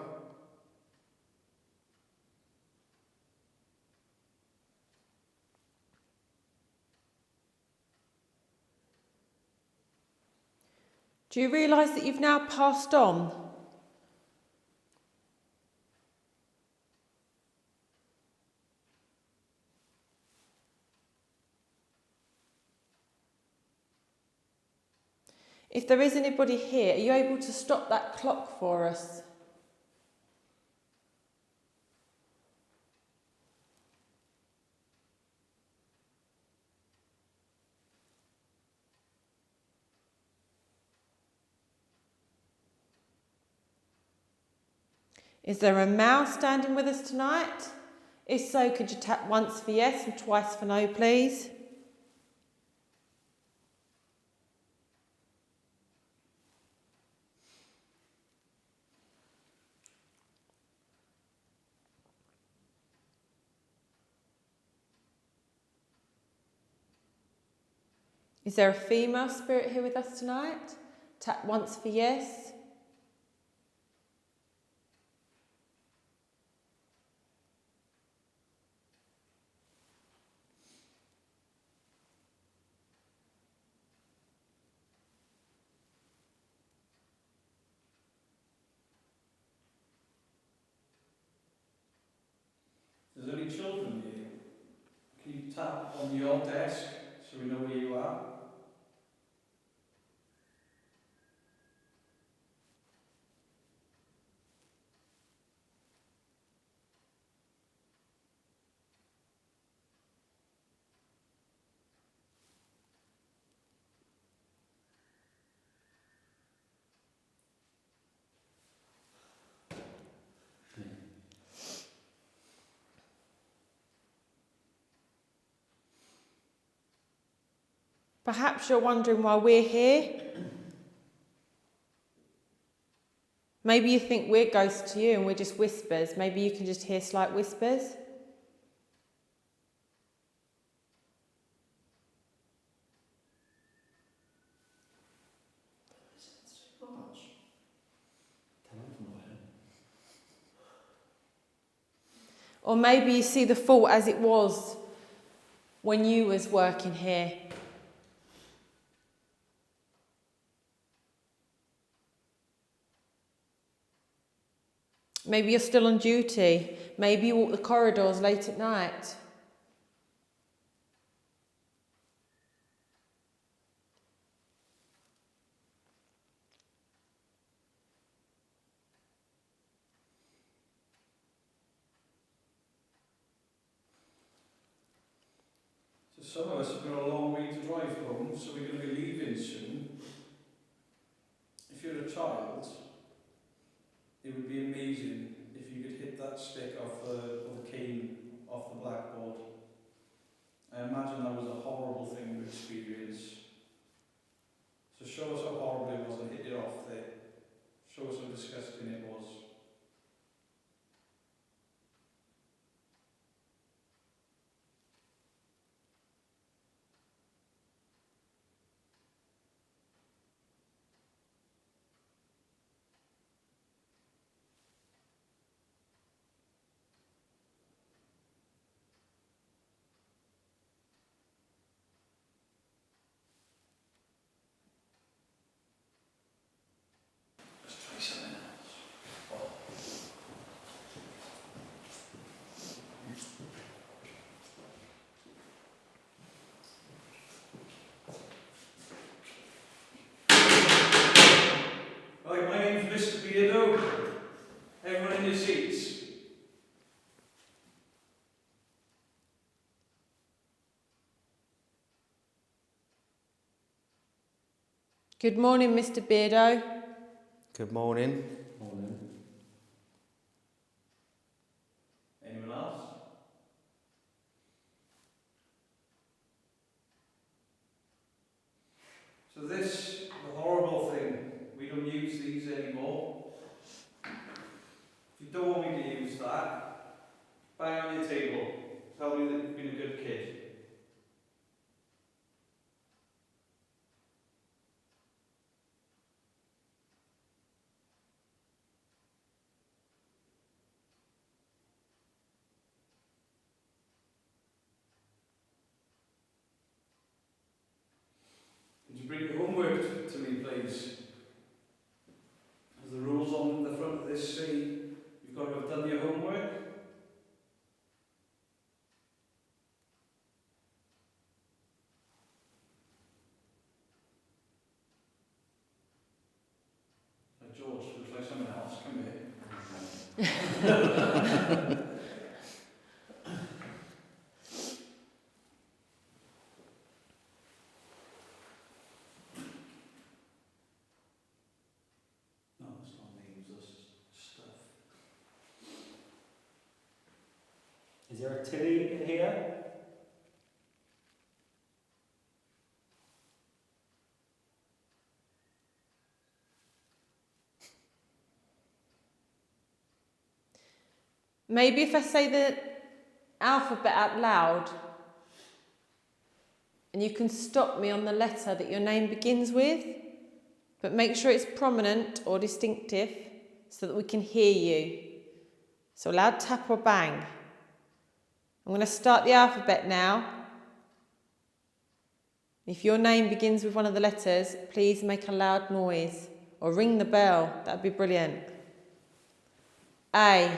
Do you realise that you've now passed on? If there is anybody here, are you able to stop that clock for us? Is there a mouse standing with us tonight? If so, could you tap once for yes and twice for no, please? Is there a female spirit here with us tonight? Tap once for yes. If there's any children here, can you tap on your desk so we know where you are? Perhaps you're wondering why we're here. Maybe you think we're ghosts to you and we're just whispers. Maybe you can just hear slight whispers. Or maybe you see the fort as it was when you was working here. Maybe you're still on duty. Maybe you walk the corridors late at night. So some of us have got a long way to drive home, so we're going to be leaving soon. If you're a child, it would be amazing if you could hit that stick off the cane off the blackboard. I imagine that was a horrible thing to experience. So show us how horrible it was and hit it off there. Show us how disgusting it was. Let's try something else. Right, my name's Mr. Beardo. Everyone in your seats. Good morning, Mr. Beardo. Good morning. Morning. So this, the horrible thing, we don't use these anymore. If you don't want me to use that, bang on your table. Tell me that you've been a good kid. Could you bring your homework to me, please? As the rules on the front of this say, you've got to have done your homework. George, looks like someone else. Come here. No, it's not names, that's stuff. Is there a Tilly in here? Maybe if I say the alphabet out loud, and you can stop me on the letter that your name begins with, but make sure it's prominent or distinctive so that we can hear you. So loud tap or bang. I'm going to start the alphabet now. If your name begins with one of the letters, please make a loud noise or ring the bell. That would be brilliant. A.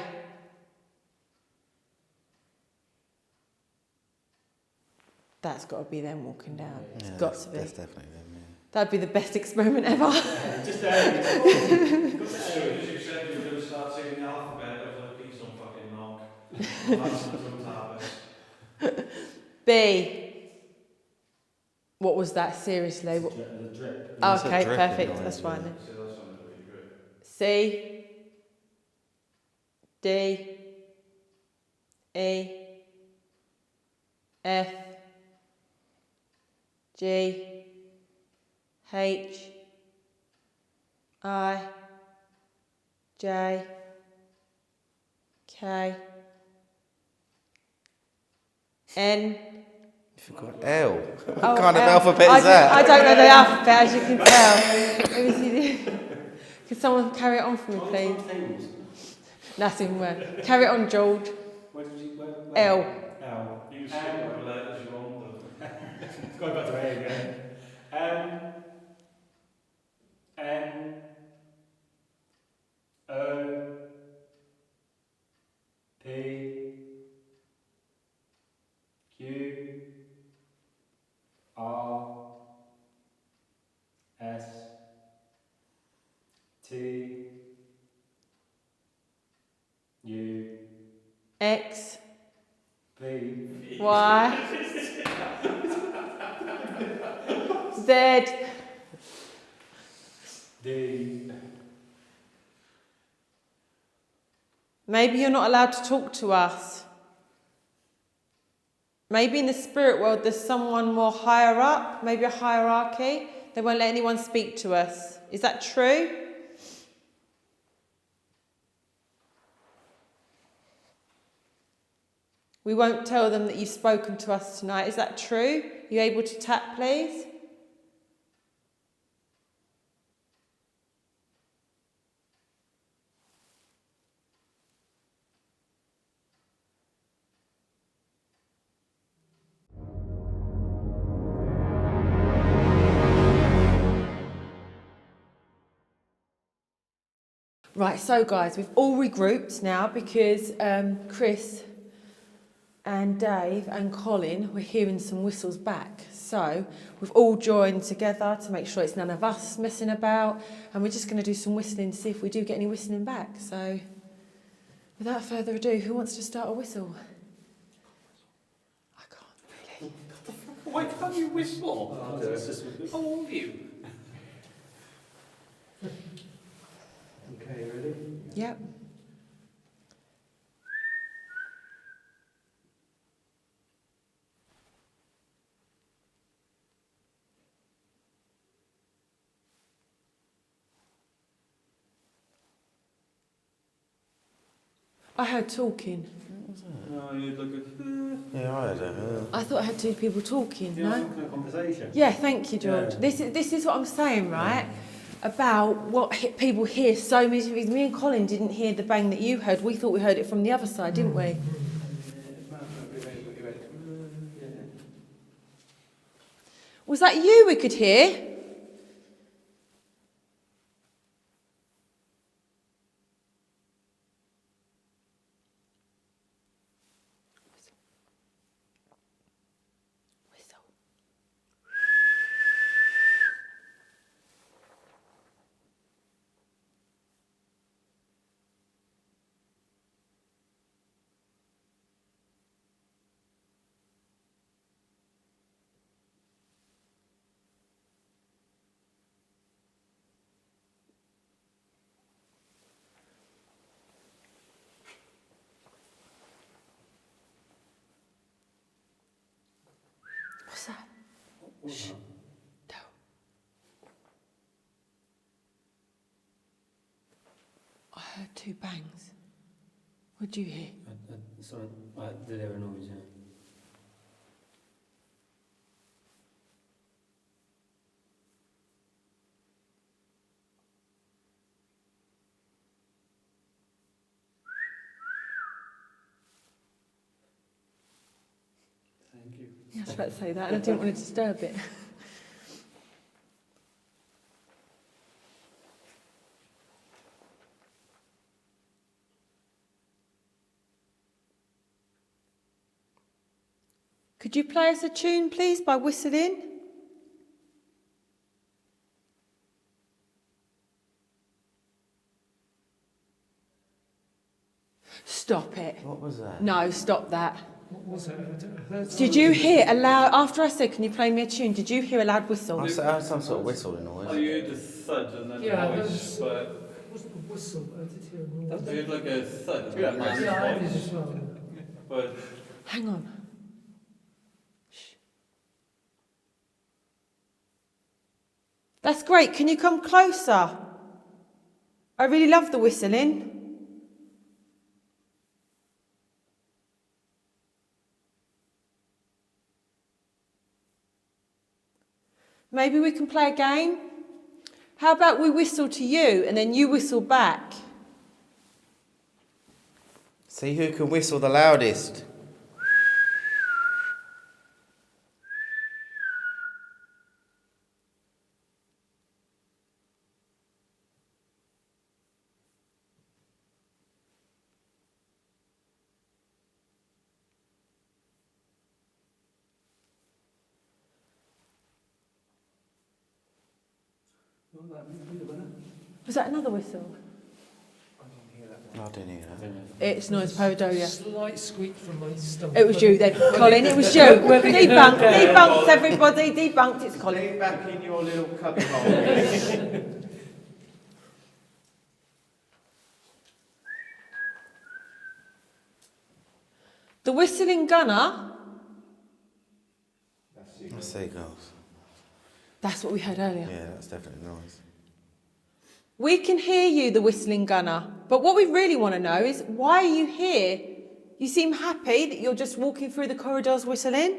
That's got to be them walking down. It's got to be. That's definitely them, yeah. That'd be the best experiment ever. Just As soon as you said you were going to start saying the alphabet, I was like, please don't fucking knock. That's the drum tappers. B. What was that? Seriously? What? the drip. Oh, It's a okay, dripping perfect. noise, That's fine yeah. then. So that sounded really good. C. D. E. F. G. H. I. J. K. N. You forgot L. What Oh, kind of L. alphabet is that? I don't know the alphabet, as you can tell. Let me see. Can someone carry it on for me, please? Tables. Nothing worse. Carry it on, George. Where did you? Where? L. L. You skip whatever letters you want, though. Going back to A again. M. N. O. P. Q. R. S. T. U. X. V. Y. Z. D. Maybe you're not allowed to talk to us. Maybe in the spirit world there's someone more higher up, maybe a hierarchy. They won't let anyone speak to us. Is that true? We won't tell them that you've spoken to us tonight. Is that true? You able to tap, please? Right, so guys, we've all regrouped now because Chris and Dave and Colin were hearing some whistles back. So we've all joined together to make sure it's none of us messing about, and we're just going to do some whistling to see if we do get any whistling back. So without further ado, who wants to start a whistle? I can't really. Why can't you whistle? How old are you? Okay, ready? Yep. I heard talking. No, you'd look at. Yeah, I heard it. I thought I had two people talking, Yeah, no? some kind of conversation. Yeah, thank you, George. Yeah. This is what I'm saying, right? About what people hear so many things. Me and Colin didn't hear the bang that you heard. We thought we heard it from the other side, didn't we? Was that you we could hear? Whistle. What's that? Shh. Don't. I heard two bangs. What'd you hear? Sorry, I did hear a noise, yeah. Thank you. Yeah, I was about to say that, and I didn't want to disturb it. Could you play us a tune, please, by whistling? Stop it. What was that? No, stop that. What was it? Did you hear a loud, after I said, can you play me a tune, did you hear a loud whistle? I heard some sort of whistling Oh, noise. you heard the thud and then Yeah, the there voice, was- but It wasn't a whistle, but I did hear a noise. you heard like a thud and Yeah, then yeah, the Yeah, I did voice. as well. But Hang on. Shh. That's great. Can you come closer? I really love the whistling. Maybe we can play a game. How about we whistle to you and then you whistle back? See who can whistle the loudest. Was that another whistle? I didn't hear that. It's noise pareidolia. Slight squeak from my stomach. It was you then, Colin. It was you. Debunked. Debunked, everybody. Debunked. It's Colin. Stay back in your little cubby hole. The whistling gunner. That's seagulls. That's what we heard earlier. Yeah, that's definitely noise. We can hear you, the whistling gunner. But what we really want to know is, why are you here? You seem happy that you're just walking through the corridors whistling.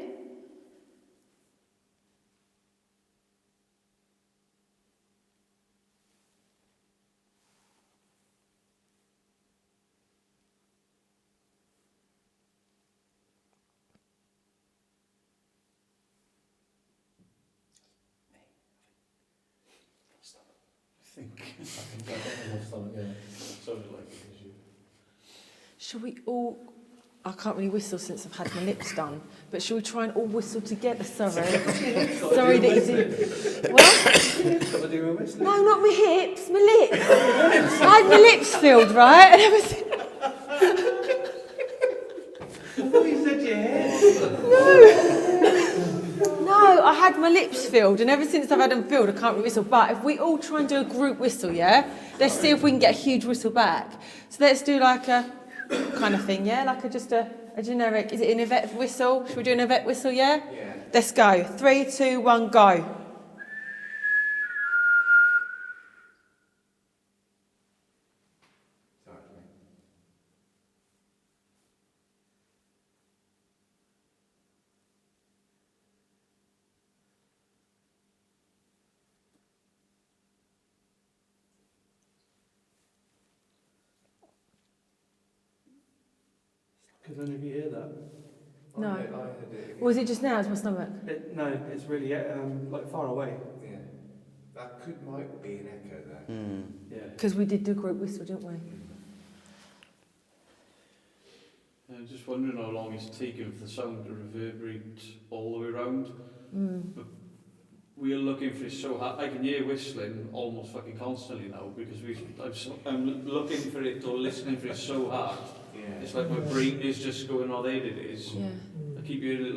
sounded like it was you. Shall we all... I can't really whistle since I've had my lips done, but shall we try and all whistle together? Sorry. Sorry that you did. What? No, not my hips, my lips. I had my lips filled, right? And ever since... I thought you said your head. No, I had my lips filled, and ever since I've had them filled, I can't really whistle. But if we all try and do a group whistle, yeah? Let's see if we can get a huge whistle back. So let's do like a kind of thing, yeah? Like just a generic, is it an Yvette whistle? Should we do an Yvette whistle, yeah? Yeah. Let's go. 3, 2, 1, go. Could any of you hear that? No. I heard it. Was it just now? It's my stomach. No, it's really like far away. Yeah. That might be an echo there. Yeah. Because we did do group whistle, didn't we? I'm just wondering how long it's taken for the sound to reverberate all the way around. But we are looking for it so hard. I can hear whistling almost fucking constantly now because I'm looking for it or listening for it so hard. Yeah. It's like my brain is just going, oh, there it is. Yeah. I keep hearing it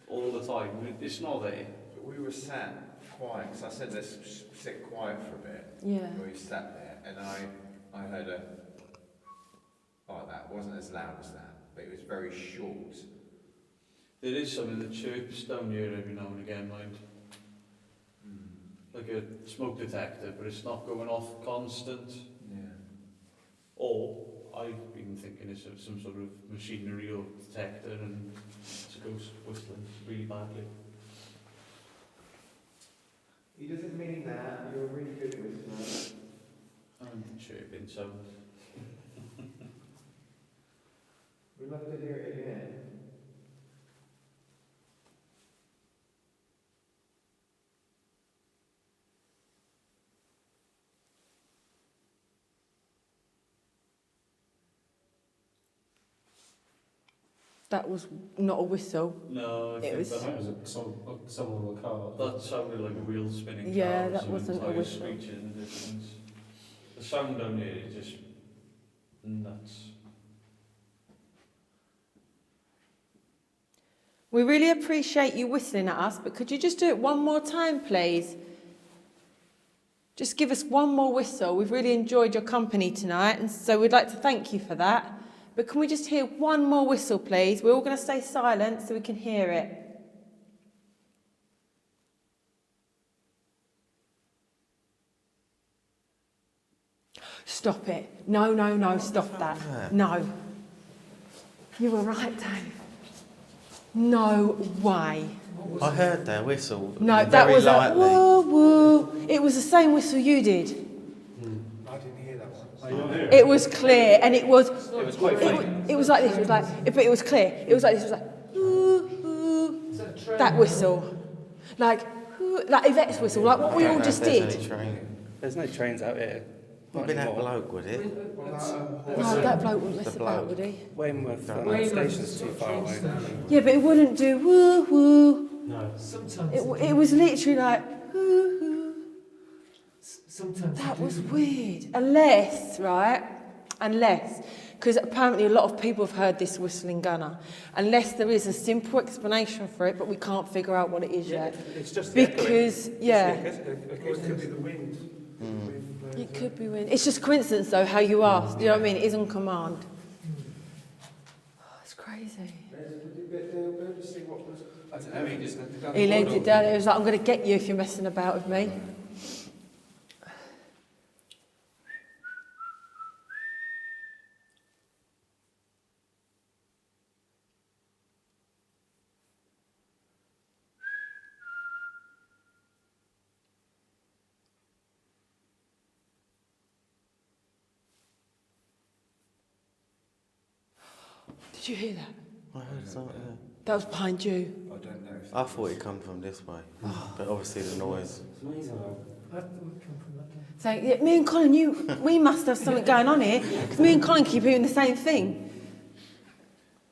all the time. It's not there. But we were sat quiet, because I said let's sit quiet for a bit. Yeah. We sat there, and I heard a like that. It wasn't as loud as that, but it was very short. There is something that chirps down here every now and again, mind. Like a smoke detector, but it's not going off constant. Yeah. Or I've been thinking it's of some sort of machinery or detector and it's a ghost whistling really badly. He doesn't mean that. You're really good with that. I'm chirping sound. We'd love to hear it again. That was not a whistle. No, I It think was- that someone on the car. that sounded like a wheel spinning. Yeah, car, that some wasn't a tires whistle. screeching in the distance. The sound down here is just nuts. We really appreciate you whistling at us, but could you just do it one more time, please? Just give us one more whistle. We've really enjoyed your company tonight, and so we'd like to thank you for that. But can we just hear one more whistle, please? We're all going to stay silent so we can hear it. Stop it. No, no, no, stop that. No. You were right, Dave. No way. I heard their whistle. No, that very was lightly. a woo woo. It was the same whistle you did. I didn't hear that one. It was clear, and it was. It was quite faint. It was like this. It was like, but it was clear. It was like this. It was like woo woo. That whistle, like Yvette's whistle, like what we all just did. There's no trains out here. Would be that bloke, would it? No, that bloke wouldn't mess The about, bloke. would he? Weymouth Weymouth station's too far away. Yeah, but it wouldn't do woo woo. No. Sometimes It was literally like woo woo. sometimes That they was do. weird. Unless, because apparently a lot of people have heard this whistling gunner, unless there is a simple explanation for it, but we can't figure out what it is yet. It's just Because, yeah, It could be the wind. it could be wind. It's just coincidence, though, how you asked. You know what I mean? It is on command. Oh, it's crazy. I don't know, he just left it down. He laid it down. It was like, I'm going to get you if you're messing about with me. Did you hear that? I heard something. Yeah. That was behind you. I don't know. I thought it come from this way, but obviously the noise. I thought it would come from that way. So, yeah, me and Colin, we must have something going on here, because me and Colin keep hearing the same thing.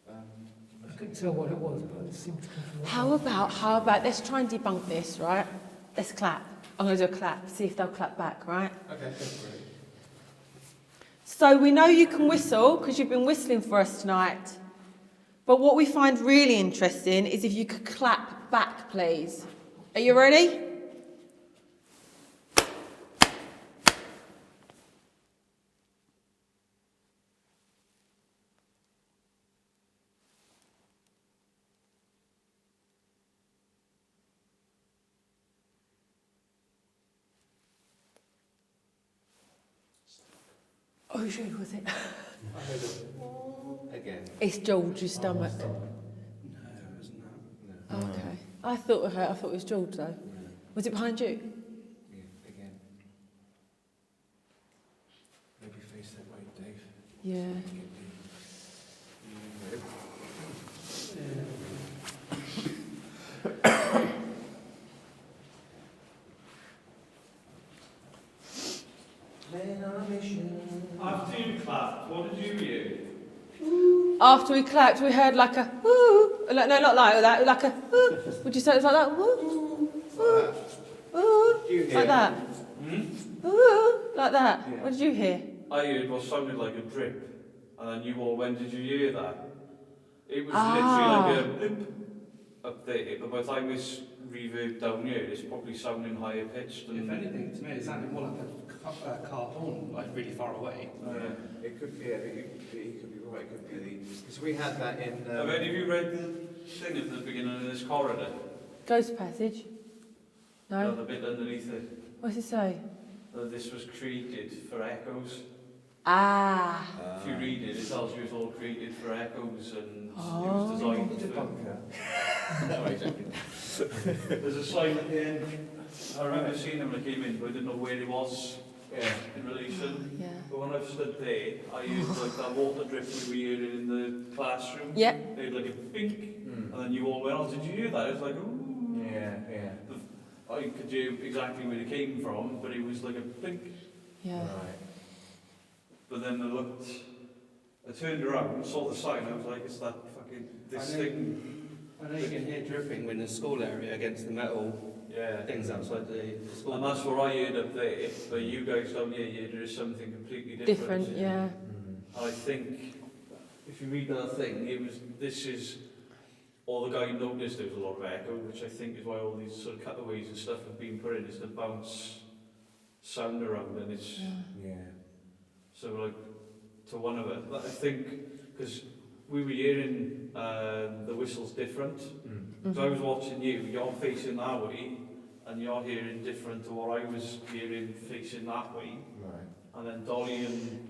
I couldn't tell what it was, but it seemed to come from that How about, let's try and debunk this, right? Let's clap. I'm going to do a clap, see if they'll clap back, right? Okay, that's great. So we know you can whistle, because you've been whistling for us tonight. But what we find really interesting is if you could clap back, please. Are you ready? Oh, good, was it? I heard it again. It's George's stomach. No, it wasn't that. No. Oh, okay. I thought it was George, though. Was it behind you? Yeah, again. Maybe face that way, Dave. Yeah. after we clapped, we heard like a woo. Like, no, not like that. Like a woo. Would you say it was like that? Woo. Woo. Woo. Like that. Woo. Like that. Yeah. What did you hear? I heard what sounded like a drip, and then you all went, did you hear that? It was Ah. literally like a blip up there, but by the time it's reverb down here, it's probably sounding higher pitched. If anything, to me, it sounded more like a cartoon, like really far away. It could be, yeah, you could be right, it could be. Because we had that in... Have any of you read the thing at the beginning of this corridor? Ghost passage. No. The bit underneath it. What's it say? This was created for echoes. Ah. If you read it, it tells you it's all created for echoes and Oh. it was designed for... Debunker. There's a sign at the end. I remember seeing them when I came in, but I didn't know where it was in relation. Yeah. But when I stood there, I used like that water drip we were hearing in the classroom. Yeah. They had like a bink, and then you all went, oh, did you hear that? It was like, ooh. Yeah. I could hear exactly where it came from, but it was like a blink. Yeah. Right. But then I turned around, saw the sign, I was like, it's that fucking, this thing. I know you can hear dripping in the school area against the metal things outside the school. And that's what I heard up there, but you guys down here, there is something completely different. Different, yeah. I think, if you read that thing, the guy noticed there was a lot of echo, which I think is why all these sort of cutaways and stuff have been put in, is to bounce sound around, and it's... Yeah. So like, to one of it, I think, because we were hearing the whistles different. So I was watching you're facing that way, and you're hearing different to what I was hearing facing that way. Right. And then Dolly and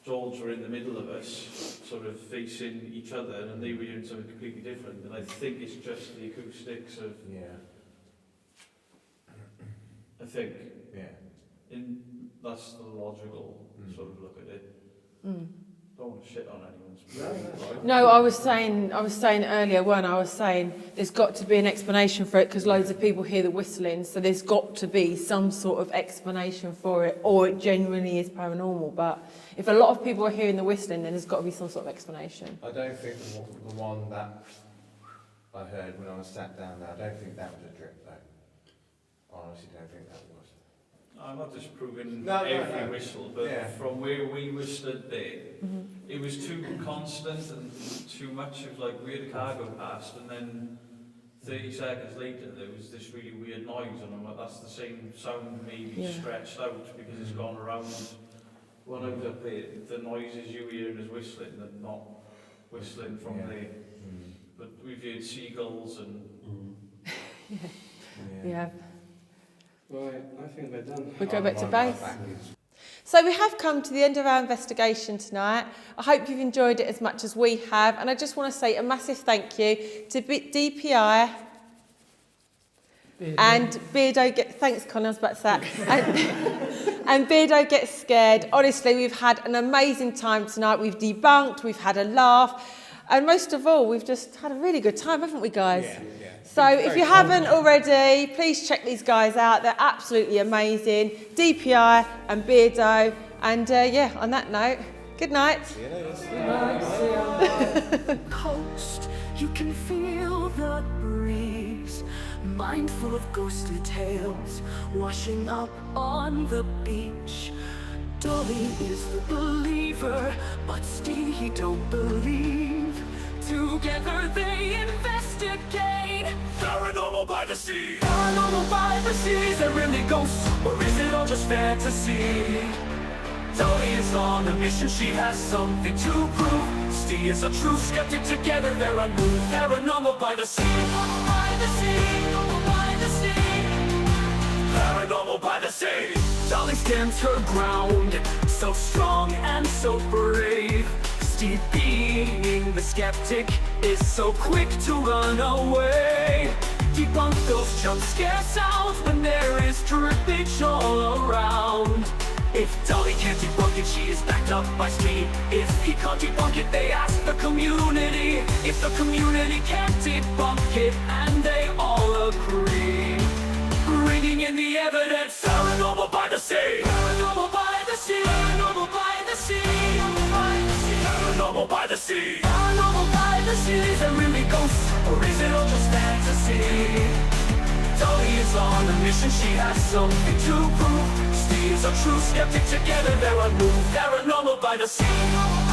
George were in the middle of us, sort of facing each other, and they were hearing something completely different. And I think it's just the acoustics of, Yeah. I think, Yeah. that's the logical sort of look at it. Don't want to shit on anyone's brain. No, I was saying earlier when I was saying there's got to be an explanation for it because loads of people hear the whistling, so there's got to be some sort of explanation for it, or it genuinely is paranormal. But if a lot of people are hearing the whistling, then there's got to be some sort of explanation. I don't think the one that I heard when I was sat down there, I don't think that was a drip though. I honestly don't think that was. I'm not disproving No, every whistle, but Yeah. from where we were stood there, it was too constant and too much. It was like we had a car go past, and then 30 seconds later there was this really weird noise, and I'm like, that's the same sound, maybe stretched out because it's gone around. When I was up there, the noises you hear is whistling, and not whistling from there. But we've heard seagulls and... Yeah. Right, I think we're done. We go back to base. So we have come to the end of our investigation tonight. I hope you've enjoyed it as much as we have, and I just want to say a massive thank you to DPI and Beardo. Thanks, Colin. I was about to say that. And Beardo Gets Scared. Honestly, we've had an amazing time tonight. We've debunked. We've had a laugh, and most of all, we've just had a really good time, haven't we, guys? Yeah. So if you haven't already, please check these guys out. They're absolutely amazing. DPI and Beardo. And on that note, good night. See you later. Coast, you can feel the breeze, mindful of ghostly tales washing up on the beach. Dolly is the believer, but Steve don't believe. Together they investigate. Paranormal by the sea. Paranormal by the sea. Is there really ghosts, or is it all just fantasy? Dolly is on a mission, she has something to prove. Steve is a true skeptic, together they're unmoved. Paranormal by the sea. Paranormal by the sea. Paranormal by the sea. Paranormal by the sea. Dolly stands her ground, so strong and so brave. Steve, being the skeptic, is so quick to run away. Debunk those jump scare sounds when there is drippage all around. If Dolly can't debunk it, she is backed up by Steve. If he can't debunk it, they ask the community. If the community can't debunk it, and they all agree, bringing in the evidence. Paranormal by the sea. Paranormal by the sea. Paranormal by the sea. Paranormal by the sea. sea. Paranormal by the sea, is there really ghosts, or is it all just fantasy? Dolly is on a mission, she has something to prove. Steve's a true skeptic, together they're unmoved. Paranormal by the sea.